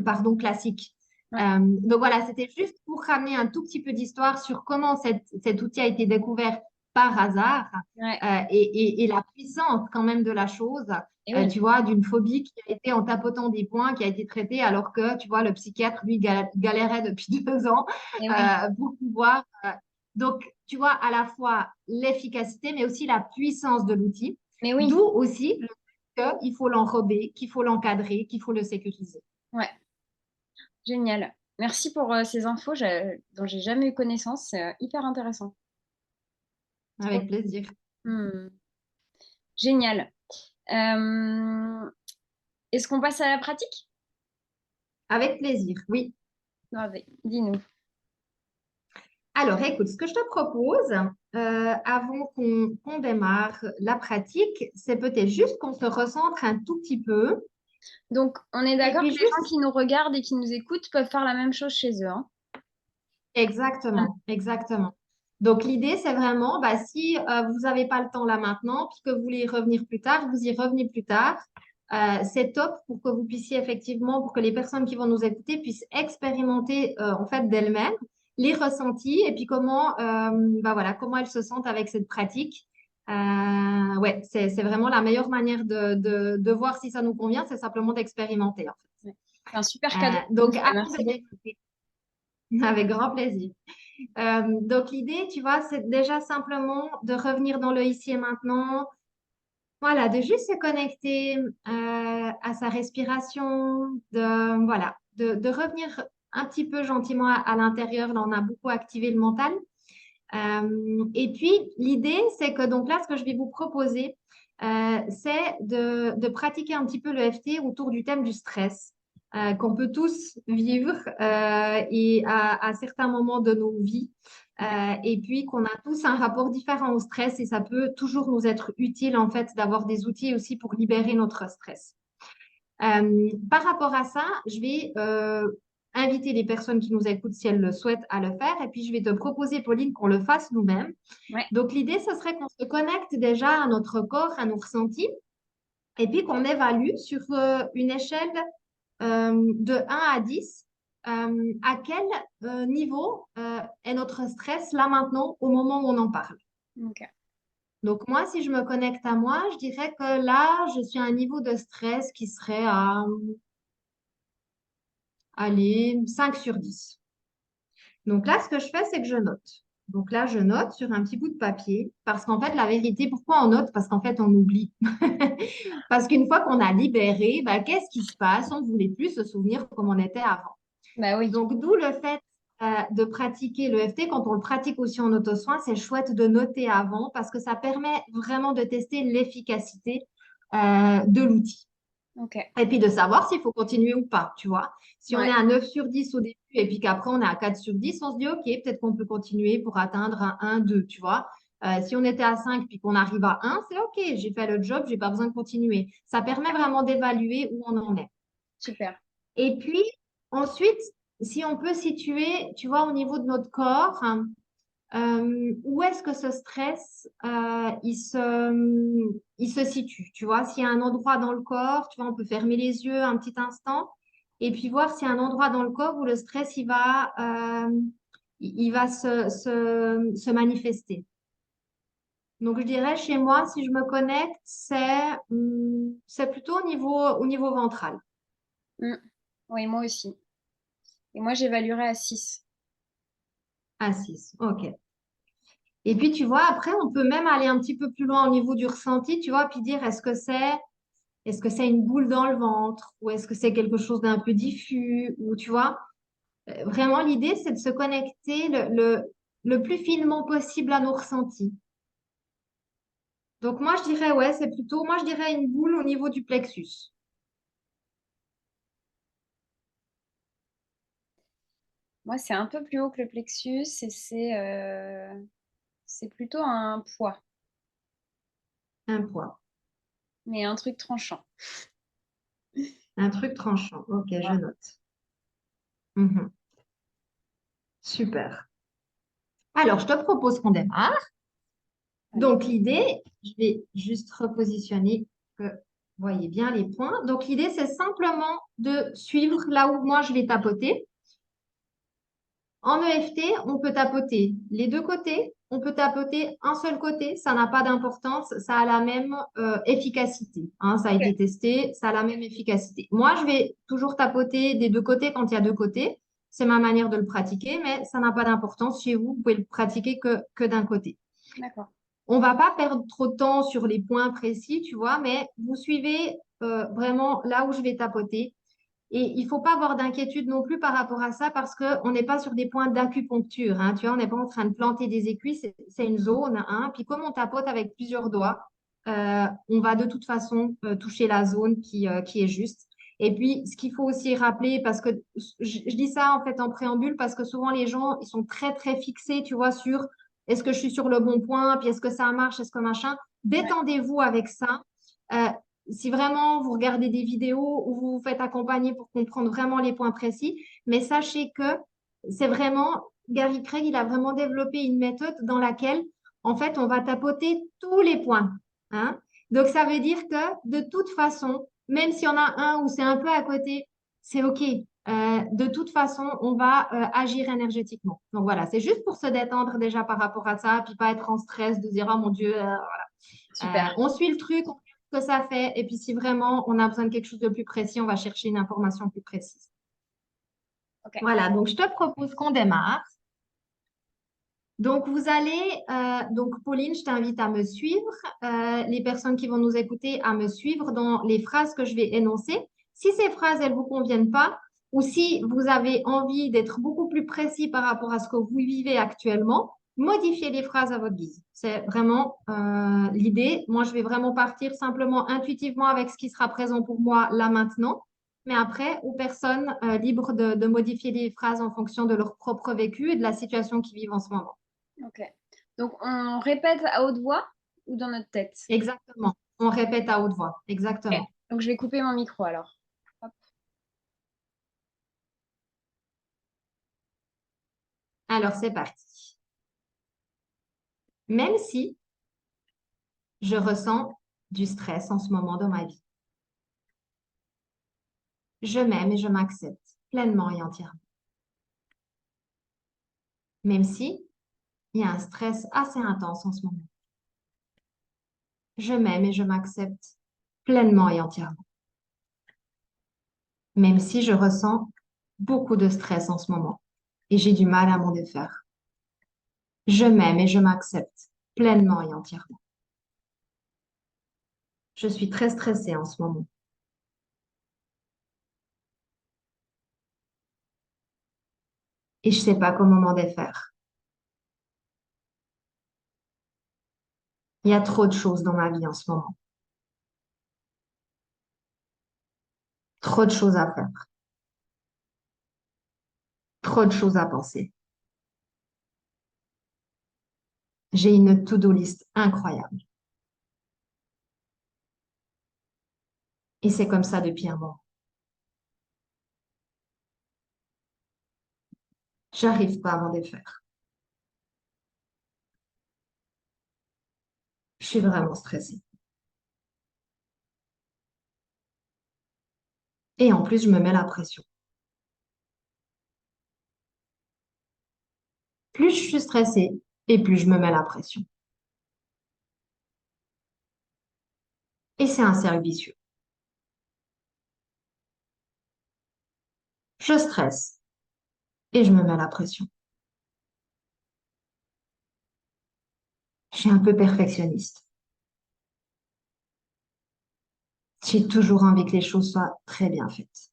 pardon, classique. ouais. Donc voilà, c'était juste pour ramener un tout petit peu d'histoire sur comment cet outil a été découvert par hasard Ouais. et la puissance quand même de la chose, Et oui. tu vois, d'une phobie qui a été en tapotant des points, qui a été traitée alors que, tu vois, le psychiatre, lui, galérait depuis 2 ans Et oui. pour pouvoir. Donc, tu vois, à la fois l'efficacité, mais aussi la puissance de l'outil, Mais d'où oui. aussi le fait qu'il faut l'enrober, qu'il faut l'encadrer, qu'il faut le sécuriser. Ouais. Génial. Merci pour ces infos dont j'ai jamais eu connaissance. C'est hyper intéressant. Trop Avec plaisir. bien. Génial. Euh, Est-ce qu'on passe à la pratique? Avec plaisir, oui. Vas-y, dis-nous. Alors, écoute, ce que je te propose, avant qu'on démarre la pratique, c'est peut-être juste qu'on se recentre un tout petit peu. Donc, on est Et d'accord puis que les gens juste, qui nous regardent et qui nous écoutent peuvent faire la même chose chez eux, hein. Mm. exactement, exactement. Donc, l'idée, c'est vraiment, bah, si vous n'avez pas le temps là maintenant, puis que vous voulez y revenir plus tard, vous y revenez plus tard. C'est top pour que vous puissiez effectivement, pour que les personnes qui vont nous écouter puissent expérimenter en fait d'elles-mêmes les ressentis et puis bah voilà, comment elles se sentent avec cette pratique. Ouais, c'est vraiment la meilleure manière de voir si ça nous convient, c'est simplement d'expérimenter en fait. Ouais. C'est un super cadeau que tu nous Donc, fais. avant de Merci beaucoup. débuter, avec grand plaisir. Donc, l'idée, tu vois, c'est déjà simplement de revenir dans le ici et maintenant. Voilà, de juste se connecter à sa respiration, voilà, de revenir un petit peu gentiment à l'intérieur. Là, on a beaucoup activé le mental. Et puis, l'idée, c'est que donc là, ce que je vais vous proposer, c'est de pratiquer un petit peu le FT autour du thème du stress, qu'on peut tous vivre et à certains moments de nos vies. Ouais. Et puis qu'on a tous un rapport différent au stress et ça peut toujours nous être utile en fait d'avoir des outils aussi pour libérer notre stress. Par rapport à ça, je vais inviter les personnes qui nous écoutent si elles le souhaitent à le faire. Et puis, je vais te proposer, Pauline, qu'on le fasse nous-mêmes. Ouais. Donc, l'idée, ce serait qu'on se connecte déjà à notre corps, à nos ressentis, et puis qu'on évalue sur une échelle de 1 à 10, à quel niveau est notre stress là maintenant au moment où on en parle. Ok. Donc, moi, si je me connecte à moi, je dirais que là, je suis à un niveau de stress qui serait à allez, 5 sur 10. Donc là, ce que je fais, c'est que je note. Donc là, je note sur un petit bout de papier parce qu'en fait, la vérité, pourquoi on note? Parce qu'en fait, on oublie. Parce qu'une fois qu'on a libéré, bah, qu'est-ce qui se passe? On ne voulait plus se souvenir comme on était avant. Bah oui. Donc, d'où le fait de pratiquer le FT. Quand on le pratique aussi en auto-soin, c'est chouette de noter avant parce que ça permet vraiment de tester l'efficacité de l'outil. Ok. Et puis de savoir s'il faut continuer ou pas, tu vois. Si on est Ouais. à 9 sur 10 au début et puis qu'après on est à 4 sur 10, on se dit, OK, peut-être qu'on peut continuer pour atteindre un 1, 2, tu vois. Si on était à 5 puis qu'on arrive à 1, c'est OK, j'ai fait le job, j'ai pas besoin de continuer. Ça permet vraiment d'évaluer où on en est. Super. Et puis ensuite, si on peut situer, tu vois, au niveau de notre corps, hein, où est-ce que ce stress, il se situe? Tu vois, s'il y a un endroit dans le corps, tu vois, on peut fermer les yeux un petit instant et puis voir s'il y a un endroit dans le corps où le stress, il va se manifester. Donc, je dirais chez moi, si je me connecte, c'est plutôt au niveau ventral. Mm. Oui, moi aussi. Et moi, j'évaluerais à 6. À 6. OK. Et puis, tu vois, après, on peut même aller un petit peu plus loin au niveau du ressenti, tu vois, puis dire, est-ce que c'est une boule dans le ventre ou est-ce que c'est quelque chose d'un peu diffus ou tu vois, vraiment l'idée c'est de se connecter le plus finement possible à nos ressentis. Donc moi je dirais ouais, c'est plutôt moi je dirais une boule au niveau du plexus. Moi, c'est un peu plus haut que le plexus et c'est plutôt un poids, Un poids, mais un truc tranchant. un truc tranchant. OK, je Voilà. note. Mhm. Super. Alors, je te propose qu'on démarre. Allez. Donc l'idée, je vais juste repositionner que vous voyez bien les points. Donc l'idée, c'est simplement de suivre là où moi je vais tapoter. En EFT, on peut tapoter les deux côtés, on peut tapoter un seul côté, ça n'a pas d'importance, ça a la même efficacité. Hein, ça a Ok. été testé, ça a la même efficacité. Moi, je vais toujours tapoter des deux côtés quand il y a deux côtés. C'est ma manière de le pratiquer, mais ça n'a pas d'importance. Chez vous, vous pouvez le pratiquer que d'un côté. D'accord. On va pas perdre trop de temps sur les points précis, tu vois, mais vous suivez vraiment là où je vais tapoter. Et il faut pas avoir d'inquiétude non plus par rapport à ça parce qu'on n'est pas sur des points d'acupuncture. Hein, tu vois, on n'est pas en train de planter des aiguilles, c'est une zone. Hein, puis comme on tapote avec plusieurs doigts, on va de toute façon toucher la zone qui est juste. Et puis, ce qu'il faut aussi rappeler, parce que je dis ça en fait en préambule, parce que souvent les gens, ils sont très, très fixés, tu vois, sur est-ce que je suis sur le bon point, puis est-ce que ça marche, est-ce que machin. Ouais. Détendez-vous avec ça. Euh, Si vraiment vous regardez des vidéos ou vous vous faites accompagner pour comprendre vraiment les points précis, mais sachez que c'est vraiment, Gary Craig, il a vraiment développé une méthode dans laquelle, en fait, on va tapoter tous les points. Hein. Donc, ça veut dire que de toute façon, même s'il y en a un où c'est un peu à côté, c'est OK. De toute façon, on va agir énergétiquement. Donc voilà, c'est juste pour se détendre déjà par rapport à ça, puis pas être en stress de dire, oh mon Dieu, Super. on suit le truc, on regarde ce que ça fait, et puis si vraiment on a besoin de quelque chose de plus précis, on va chercher une information plus précise. Ok. Voilà, donc je te propose qu'on démarre. Donc vous allez, donc Pauline, je t'invite à me suivre, les personnes qui vont nous écouter à me suivre dans les phrases que je vais énoncer. Si ces phrases, elles vous conviennent pas, ou si vous avez envie d'être beaucoup plus précis par rapport à ce que vous vivez actuellement, modifiez les phrases à votre guise. C'est vraiment l'idée. Moi, je vais vraiment partir simplement intuitivement avec ce qui sera présent pour moi là maintenant. Mais après, aux personnes libres de modifier les phrases en fonction de leur propre vécu et de la situation qu'ils vivent en ce moment. Ok. Donc, on répète à haute voix ou dans notre tête? Exactement. On répète à haute voix. Ok. Exactement. Donc, je vais couper mon micro alors. Hop. Alors, c'est parti. Même si je ressens du stress en ce moment dans ma vie, je m'aime et je m'accepte pleinement et entièrement. Même si il y a un stress assez intense en ce moment, je m'aime et je m'accepte pleinement et entièrement. Même si je ressens beaucoup de stress en ce moment et j'ai du mal à m'en défaire, je m'aime et je m'accepte pleinement et entièrement. Je suis très stressée en ce moment et je ne sais pas comment m'en défaire. Il y a trop de choses dans ma vie en ce moment. Trop de choses à faire, trop de choses à penser. J'ai une to-do list incroyable. Et c'est comme ça depuis un moment. J'arrive pas à m'en défaire. Je suis vraiment stressée. Et en plus, je me mets la pression. Plus je suis stressée et plus je me mets la pression. Et c'est un cercle vicieux. Je stresse et je me mets la pression. Je suis un peu perfectionniste. J'ai toujours envie que les choses soient très bien faites.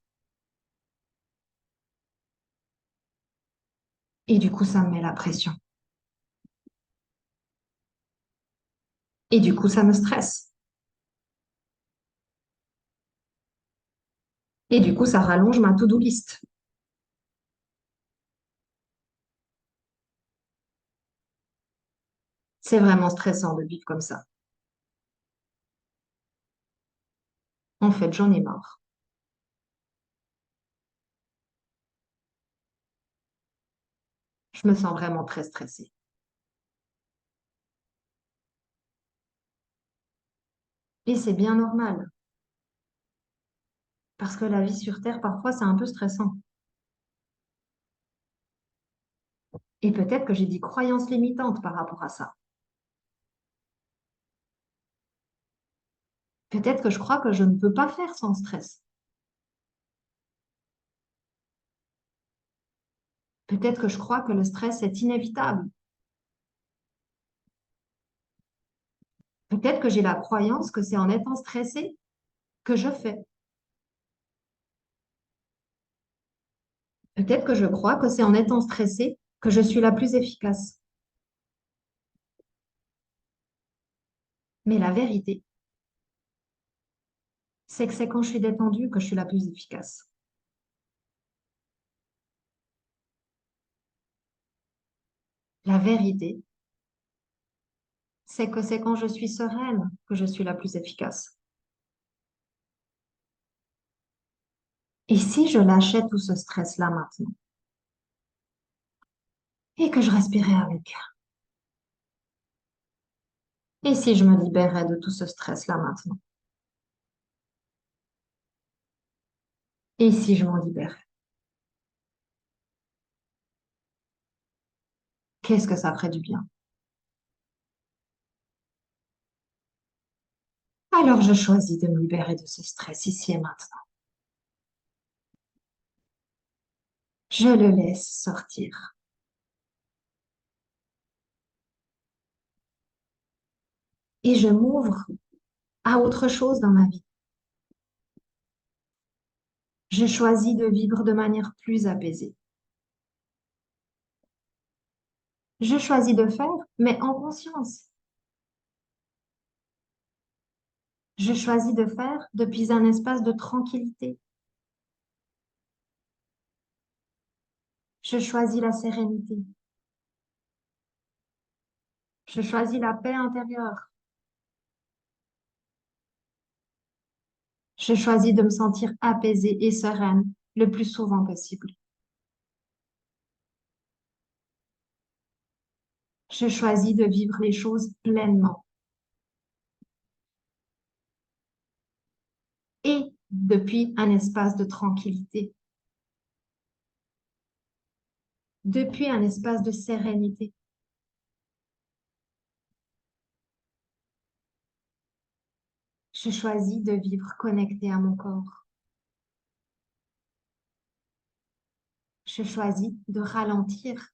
Et du coup, ça me met la pression. Et du coup, ça me stresse. Et du coup, ça rallonge ma to-do list. C'est vraiment stressant de vivre comme ça. En fait, j'en ai marre. Je me sens vraiment très stressée. Et c'est bien normal, parce que la vie sur Terre, parfois, c'est un peu stressant. Et peut-être que j'ai des croyances limitantes par rapport à ça. Peut-être que je crois que je ne peux pas faire sans stress. Peut-être que je crois que le stress est inévitable. Peut-être que j'ai la croyance que c'est en étant stressée que je fais. Peut-être que je crois que c'est en étant stressée que je suis la plus efficace. Mais la vérité, c'est que c'est quand je suis détendue que je suis la plus efficace. La vérité, c'est que c'est quand je suis sereine que je suis la plus efficace. Et si je lâchais tout ce stress-là maintenant et que je respirais avec? Et si je me libérais de tout ce stress-là maintenant? Et si je m'en libérais? Qu'est-ce que ça ferait du bien? Alors je choisis de me libérer de ce stress ici et maintenant. Je le laisse sortir. Et je m'ouvre à autre chose dans ma vie. Je choisis de vivre de manière plus apaisée. Je choisis de faire, mais en conscience. Je choisis de faire depuis un espace de tranquillité. Je choisis la sérénité. Je choisis la paix intérieure. Je choisis de me sentir apaisée et sereine le plus souvent possible. Je choisis de vivre les choses pleinement et depuis un espace de tranquillité, depuis un espace de sérénité. Je choisis de vivre connectée à mon corps. Je choisis de ralentir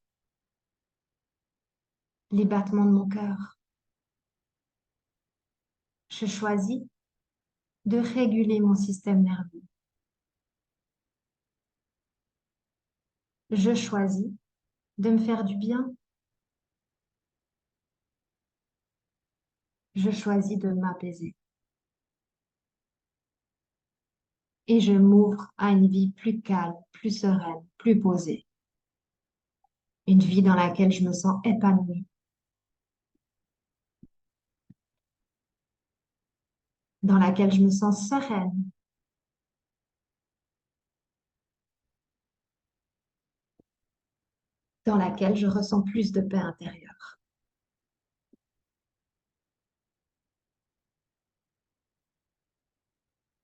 les battements de mon cœur. Je choisis de réguler mon système nerveux. Je choisis de me faire du bien. Je choisis de m'apaiser. et je m'ouvre à une vie plus calme, plus sereine, plus posée. Une vie dans laquelle je me sens épanouie, dans laquelle je me sens sereine, dans laquelle je ressens plus de paix intérieure.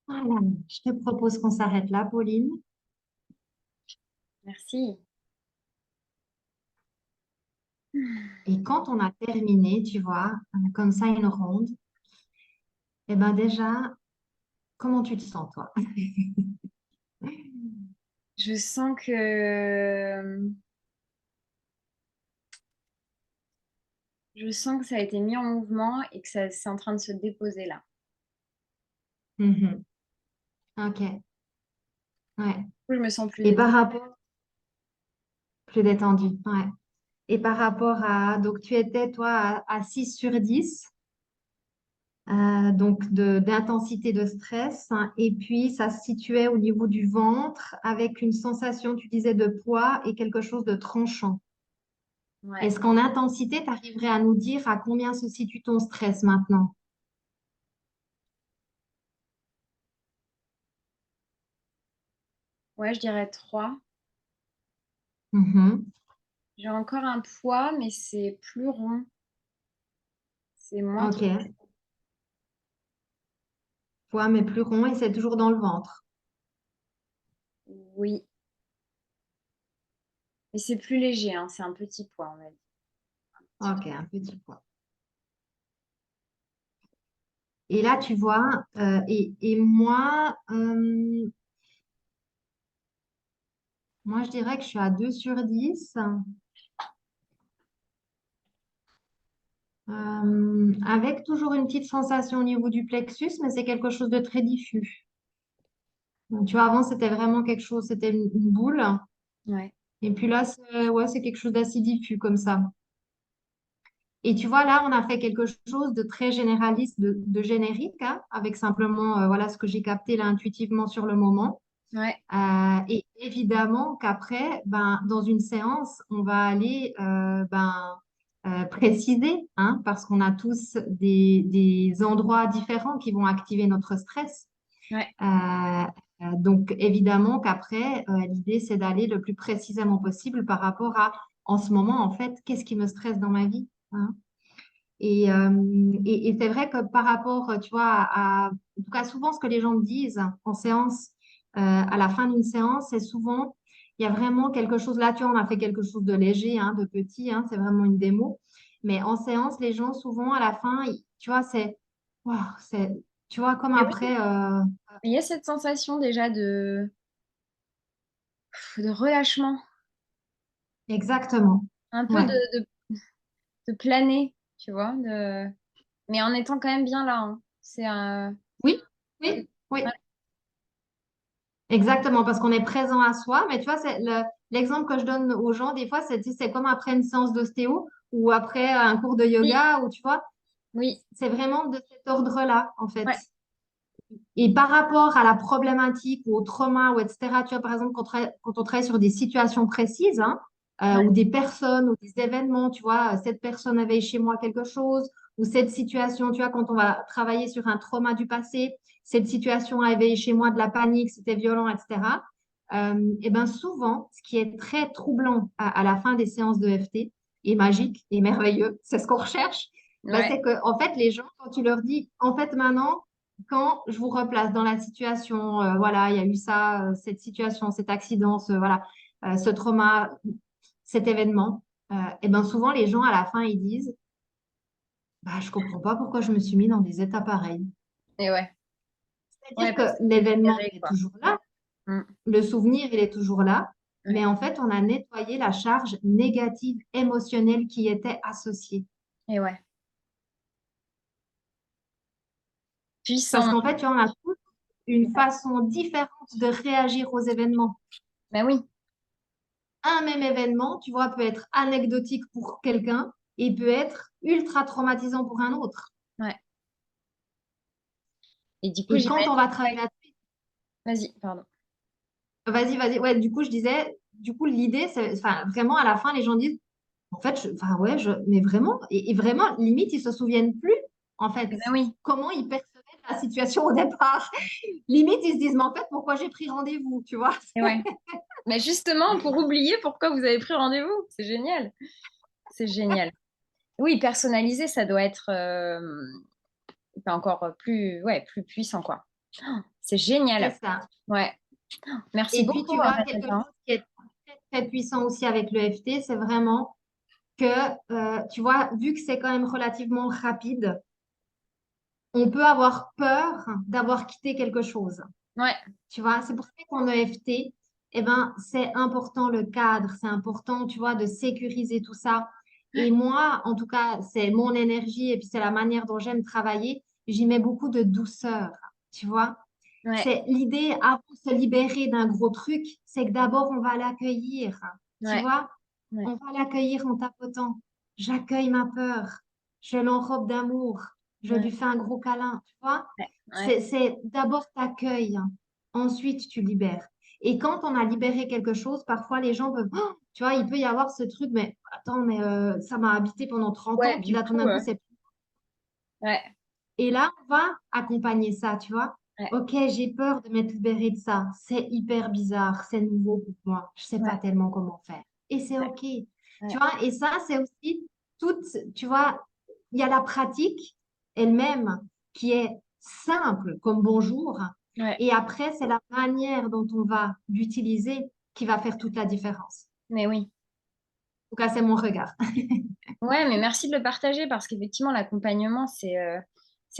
Voilà, je te propose qu'on s'arrête là, Pauline. Merci. Et quand on a terminé, tu vois, comme ça, une ronde, eh ben déjà, comment tu te sens, toi? Je sens que ça a été mis en mouvement et que ça c'est en train de se déposer là. Mhm. Ok, ouais. Du coup, je me sens plus Et détendue. par rapport, plus détendu, ouais. Et par rapport à, donc tu étais, toi, à 6 sur 10. Donc d'intensité de stress, hein, et puis ça se situait au niveau du ventre avec une sensation, tu disais, de poids et quelque chose de tranchant. Ouais. Est-ce qu'en intensité, tu arriverais à nous dire à combien se situe ton stress maintenant? Ouais, je dirais 3. Mhm. J'ai encore un poids, mais c'est plus rond. C'est moins Ok, trop. poids mais plus rond et c'est toujours dans le ventre. Oui. Mais c'est plus léger, hein. C'est un petit poids, on va dire. Ok, un petit poids. Et là, tu vois, et moi, moi, je dirais que je suis à 2 sur 10. Avec toujours une petite sensation au niveau du plexus, mais c'est quelque chose de très diffus. Donc, tu vois, avant, c'était vraiment quelque chose, c'était une boule. Ouais. Et puis là, ouais, c'est quelque chose d'assez diffus comme ça. Et tu vois, là, on a fait quelque chose de très généraliste, de générique, hein, avec simplement, voilà, ce que j'ai capté là intuitivement sur le moment. Ouais. Et évidemment qu'après, ben, dans une séance, on va aller préciser, hein, parce qu'on a tous des endroits différents qui vont activer notre stress. Ouais. Donc, évidemment qu'après, l'idée, c'est d'aller le plus précisément possible par rapport à, en ce moment, en fait, qu'est-ce qui me stresse dans ma vie, hein. Et c'est vrai que par rapport, tu vois, en tout cas, souvent, ce que les gens me disent en séance, à la fin d'une séance, c'est souvent, il y a vraiment quelque chose, là, tu vois, on a fait quelque chose de léger, hein, de petit, hein, c'est vraiment une démo. Mais en séance, les gens, souvent, à la fin, tu vois, waouh, tu vois, comme Et oui, après, il y a cette sensation déjà de relâchement, exactement. un peu Ouais. de planer, tu vois, mais en étant quand même bien là, hein. C'est un. Oui, oui, oui. Exactement, parce qu'on est présent à soi. Mais tu vois, c'est l'exemple que je donne aux gens, des fois, c'est comme après une séance d'ostéo ou après un cours de Oui, yoga, ou tu vois, oui, c'est vraiment de cet ordre-là, en fait. ouais, Et par rapport à la problématique ou au trauma, ou etc., tu vois, par exemple, quand on travaille sur des situations précises, hein, ouais, ou des personnes ou des événements, tu vois, cette personne avait chez moi quelque chose, ou cette situation, tu vois, quand on va travailler sur un trauma du passé, cette situation a éveillé chez moi de la panique, c'était violent, etc. Et bien souvent, ce qui est très troublant à la fin des séances de FT, et magique et merveilleux, c'est ce qu'on recherche, ben, ouais, c'est que en fait, les gens, quand tu leur dis, en fait, maintenant, quand je vous replace dans la situation, voilà, il y a eu ça, cette situation, cet accident, voilà, ce trauma, cet événement, et ben souvent les gens à la fin ils disent, bah je comprends pas pourquoi je me suis mis dans des états pareils. et ouais, ouais, C'est-à-dire parce que que c'est l'événement libéré, il est quoi. toujours là, Mm. le souvenir il est toujours là, Ouais, mais en fait on a nettoyé la charge négative émotionnelle qui était associée. et ouais, Parce puissant. qu'en fait, tu vois, on a tous une façon différente de réagir aux événements. Ben oui, Un même événement, tu vois, peut être anecdotique pour quelqu'un et peut être ultra traumatisant pour un autre. ouais. Et du coup, Et quand on j'imagine. va travailler là-dessus, Vas-y, pardon. Vas-y, vas-y. Ouais, du coup, je disais, du coup, l'idée, c'est, enfin, vraiment, à la fin, les gens disent, en fait, enfin, ouais, mais vraiment, et vraiment, limite, ils se souviennent plus, en fait, Eh ben oui, comment ils percevaient la situation au départ. Limite, ils se disent, mais en fait, pourquoi j'ai pris rendez-vous, tu vois? et ouais. Mais justement, pour oublier pourquoi vous avez pris rendez-vous, c'est génial. C'est génial. Oui, personnaliser, ça doit être enfin, encore plus, ouais, plus puissant, quoi. C'est C'est génial. ça. Ouais. Merci Et puis, beaucoup, tu vois, quelque Natacha. chose qui est très, très puissant aussi avec le l'EFT, c'est vraiment que, tu vois, vu que c'est quand même relativement rapide, on peut avoir peur d'avoir quitté quelque chose. Ouais, Tu vois, c'est pour ça qu'en EFT, eh ben, c'est important le cadre, c'est important, tu vois, de sécuriser tout ça. Et moi, en tout cas, c'est mon énergie et puis c'est la manière dont j'aime travailler. J'y mets beaucoup de douceur, tu vois. ouais, C'est l'idée, avant de se libérer d'un gros truc, c'est que d'abord, on va l'accueillir, tu ouais, vois. ouais, On va l'accueillir en tapotant. J'accueille ma peur, je l'enrobe d'amour, je ouais, lui fais un gros câlin, tu vois. ouais, ouais, C'est d'abord t'accueilles, ensuite tu libères. Et quand on a libéré quelque chose, parfois les gens peuvent, oh, tu vois, il peut y avoir ce truc, mais attends, mais ça m'a habité pendant 30 ouais, ans, puis du là tout coup, d'un coup, c'est. ouais, Et là, on va accompagner ça, tu vois. ouais, Ok, j'ai peur de m'être libérée de ça. C'est hyper bizarre, c'est nouveau pour moi. Je sais pas ouais, tellement comment faire. Et c'est ouais, ok. Tu ouais, vois, et ça, c'est aussi toute, tu vois, il y a la pratique elle-même qui est simple comme bonjour. ouais. Et après, c'est la manière dont on va l'utiliser qui va faire toute la différence. Mais oui. En tout cas, c'est mon regard. Ouais, mais merci de le partager parce qu'effectivement, l'accompagnement, c'est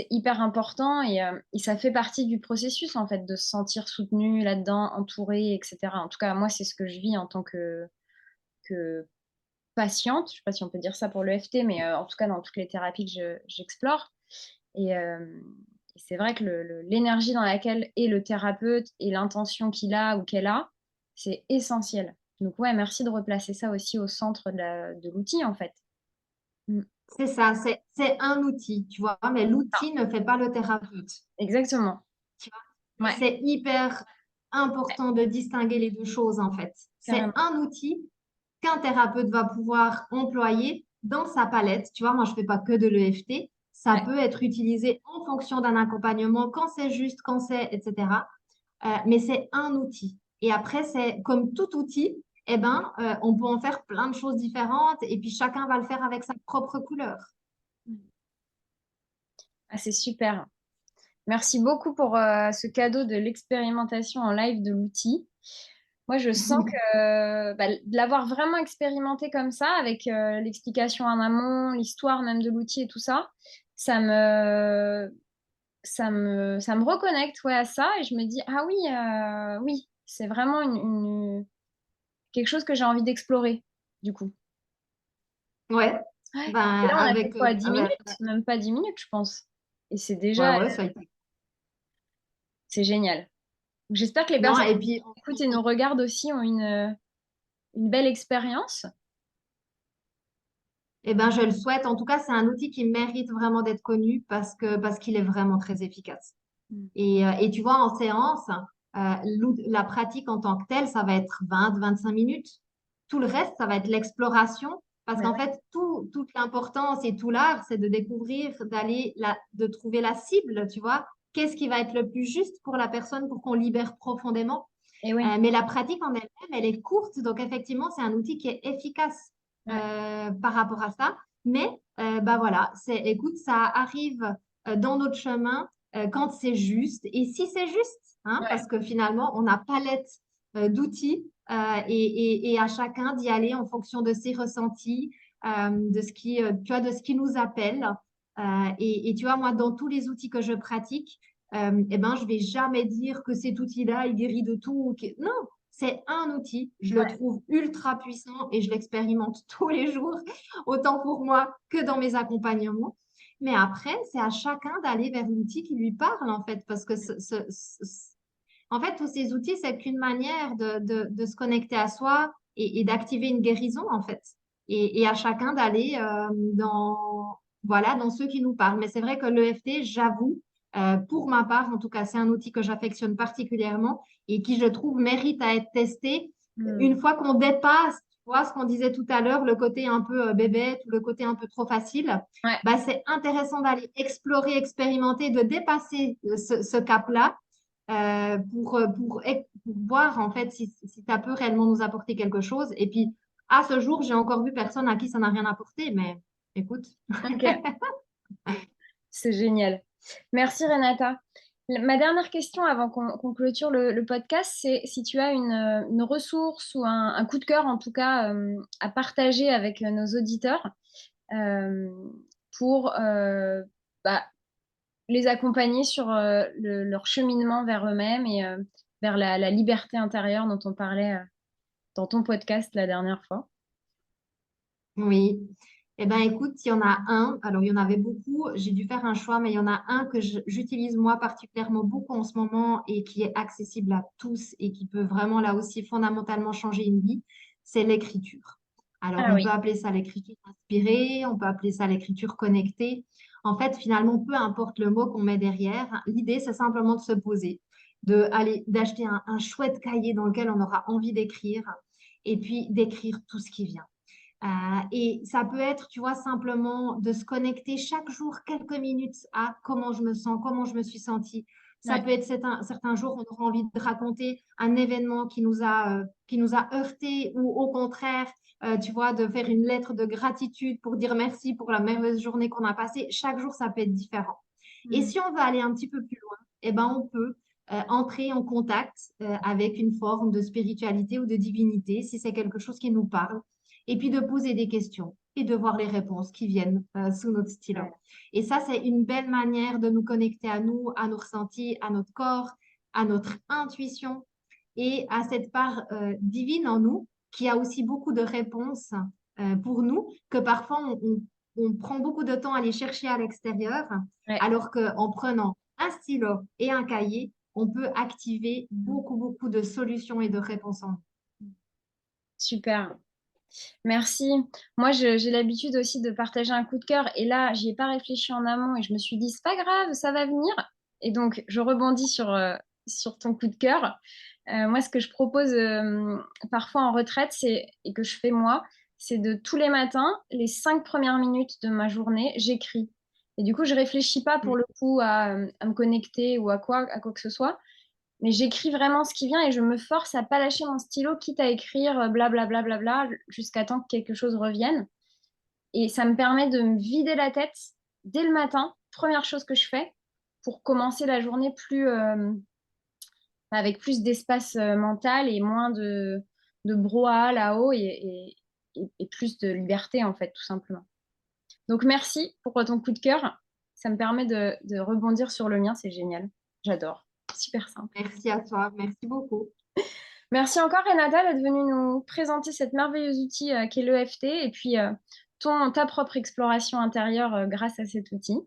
hyper important et ça fait partie du processus, en fait, de se sentir soutenu là-dedans, entouré, etc. En tout cas, moi, c'est ce que je vis en tant que patiente. Je sais pas si on peut dire ça pour l'EFT, mais en tout cas, dans toutes les thérapies que j'explore. Et, et c'est vrai que l'énergie dans laquelle est le thérapeute et l'intention qu'il a ou qu'elle a, c'est essentiel. Donc, ouais, merci de replacer ça aussi au centre de l'outil, en fait. Mm. C'est ça, c'est un outil, tu vois, mais l'outil ne fait pas le thérapeute. Exactement. Tu vois. Et Ouais, c'est hyper important de distinguer les deux choses, en fait. C'est carrément. un outil qu'un thérapeute va pouvoir employer dans sa palette. Tu vois, moi, je ne fais pas que de l'EFT. Ça Ouais, peut être utilisé en fonction d'un accompagnement, quand c'est juste, quand c'est, etc. Mais c'est un outil. Et après, c'est comme tout outil, eh ben, on peut en faire plein de choses différentes et puis chacun va le faire avec sa propre couleur. ah, c'est super. Merci beaucoup pour ce cadeau de l'expérimentation en live de l'outil. Moi, je sens que bah, de l'avoir vraiment expérimenté comme ça, avec l'explication en amont, l'histoire même de l'outil et tout ça, ça me, ça me reconnecte, ouais, à ça et je me dis, ah oui, oui, c'est vraiment quelque chose que j'ai envie d'explorer, du coup. Ouais, Ouais. ben, Et là, on a fait avec, quoi, 10 minutes? Même pas 10 minutes, je pense. Et c'est ouais, déjà, ouais, ça a été. c'est génial. J'espère que les Non, personnes et puis, qui écoutent et nous regardent aussi ont une belle expérience. eh ben, je le souhaite. En tout cas, c'est un outil qui mérite vraiment d'être connu parce qu'il est vraiment très efficace. Mm. Et tu vois, en séance, la pratique en tant que telle, ça va être 20-25 minutes. Tout le reste, ça va être l'exploration. Parce Mais qu'en fait, toute l'importance et tout l'art, c'est de découvrir, de trouver la cible, tu vois. Qu'est-ce qui va être le plus juste pour la personne pour qu'on libère profondément. et oui, Mais la pratique en elle-même, elle est courte. Donc, effectivement, c'est un outil qui est efficace ouais, par rapport à ça. Mais, bah voilà, écoute, ça arrive dans notre chemin quand c'est juste. Et si c'est juste, hein, ouais, parce que finalement, on a palette d'outils et à chacun d'y aller en fonction de ses ressentis, tu vois, de ce qui nous appelle. Et tu vois, moi, dans tous les outils que je pratique, eh ben, je vais jamais dire que cet outil-là, il guérit de tout. Non, c'est un outil. Je le ouais. trouve ultra puissant et je l'expérimente tous les jours, autant pour moi que dans mes accompagnements. Mais après, c'est à chacun d'aller vers l'outil qui lui parle, en fait, parce que en fait, tous ces outils, c'est qu'une manière de se connecter à soi et d'activer une guérison, en fait. Et à chacun d'aller voilà, dans ceux qui nous parlent. Mais c'est vrai que l'EFT, j'avoue, Pour ma part, en tout cas, c'est un outil que j'affectionne particulièrement et qui, je trouve, mérite à être testé une Hmm. fois qu'on dépasse, tu vois, ce qu'on disait tout à l'heure, le côté un peu bébête ou le côté un peu trop facile. Ouais, Bah, c'est intéressant d'aller explorer, expérimenter, de dépasser ce cap-là pour voir en fait si ça peut réellement nous apporter quelque chose. Et puis, à ce jour, j'ai encore vu personne à qui ça n'a rien apporté, mais écoute. ok, c'est génial. Merci Renata. Ma dernière question avant qu'on clôture le podcast, c'est si tu as une ressource ou un coup de cœur, en tout cas, à partager avec nos auditeurs euh, pour bah, les accompagner sur leur cheminement vers eux-mêmes et vers la liberté intérieure dont on parlait dans ton podcast la dernière fois. Oui. Eh bien, écoute, il y en a un. Alors, il y en avait beaucoup. J'ai dû faire un choix, mais il y en a un que j'utilise moi particulièrement beaucoup en ce moment et qui est accessible à tous et qui peut vraiment, là aussi, fondamentalement changer une vie. C'est l'écriture. Alors, Ah on peut oui, appeler ça l'écriture inspirée, on peut appeler ça l'écriture connectée. En fait, finalement, peu importe le mot qu'on met derrière, l'idée, c'est simplement de se poser, d'acheter un chouette cahier dans lequel on aura envie d'écrire et puis d'écrire tout ce qui vient. Et ça peut être, tu vois, simplement de se connecter chaque jour quelques minutes à comment je me sens, comment je me suis sentie. Ça ouais. peut être certains jours, on aura envie de raconter un événement qui nous a heurté ou au contraire, tu vois, de faire une lettre de gratitude pour dire merci pour la merveilleuse journée qu'on a passée. Chaque jour, ça peut être différent. Et Hmm. si on veut aller un petit peu plus loin, eh ben, on peut entrer en contact avec une forme de spiritualité ou de divinité si c'est quelque chose qui nous parle et puis de poser des questions et de voir les réponses qui viennent sous notre stylo. Ouais. Et ça, c'est une belle manière de nous connecter à nous, à nos ressentis, à notre corps, à notre intuition et à cette part divine en nous qui a aussi beaucoup de réponses pour nous que parfois on prend beaucoup de temps à aller chercher à l'extérieur, Ouais. alors qu'en prenant un stylo et un cahier, on peut activer beaucoup, beaucoup de solutions et de réponses en nous. Super. Merci. Moi, j'ai l'habitude aussi de partager un coup de cœur. Et là, j'y ai pas réfléchi en amont et je me suis dit, c'est pas grave, ça va venir. Et donc, je rebondis sur ton coup de cœur. Moi, ce que je propose parfois en retraite, et que je fais moi, c'est de tous les matins, les 5 premières minutes de ma journée, j'écris. Et du coup, je réfléchis pas pour le coup à me connecter ou à quoi que ce soit. Mais j'écris vraiment ce qui vient et je me force à pas lâcher mon stylo, quitte à écrire blablabla jusqu'à temps que quelque chose revienne. Et ça me permet de me vider la tête dès le matin, première chose que je fais, pour commencer la journée avec plus d'espace mental et moins de brouhaha là-haut et plus de liberté, en fait, tout simplement. Donc merci pour ton coup de cœur. Ça me permet de rebondir sur le mien, c'est génial. J'adore. Super simple. Merci à toi, merci beaucoup. Merci encore, Renata, d'être venue nous présenter cet merveilleux outil qu'est l'EFT et puis ta propre exploration intérieure grâce à cet outil.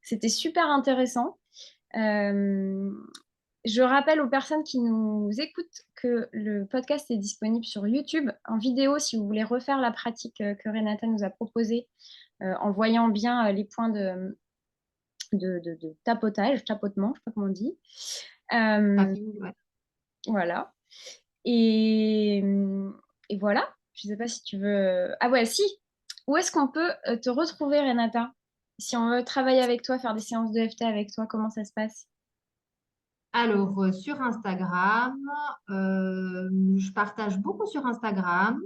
C'était super intéressant. Euh, je rappelle aux personnes qui nous écoutent que le podcast est disponible sur YouTube en vidéo si vous voulez refaire la pratique que Renata nous a proposée en voyant bien les points de tapotement, je ne sais pas comment on dit. Ça Euh, finit, ouais. voilà. Et, et voilà, je ne sais pas si tu veux. Ah ouais, si. Où est-ce qu'on peut te retrouver, Renata? Si on veut travailler avec toi, faire des séances de FT avec toi, comment ça se passe? Alors, sur Instagram, je partage beaucoup sur Instagram.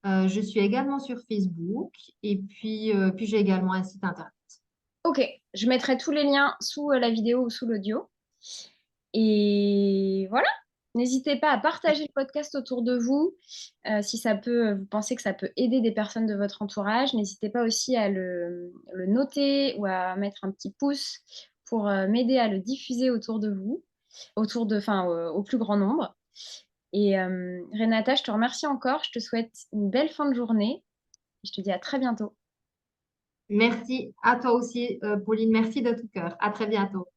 Je suis également sur Facebook et puis j'ai également un site internet. Ok, je mettrai tous les liens sous la vidéo ou sous l'audio. Et voilà, n'hésitez pas à partager le podcast autour de vous. Si ça peut, vous pensez que ça peut aider des personnes de votre entourage, n'hésitez pas aussi à le noter ou à mettre un petit pouce pour m'aider à le diffuser autour de vous, enfin, au plus grand nombre. Et Renata, je te remercie encore. Je te souhaite une belle fin de journée. Je te dis à très bientôt. Merci à toi aussi, Pauline. Merci de tout cœur. À très bientôt.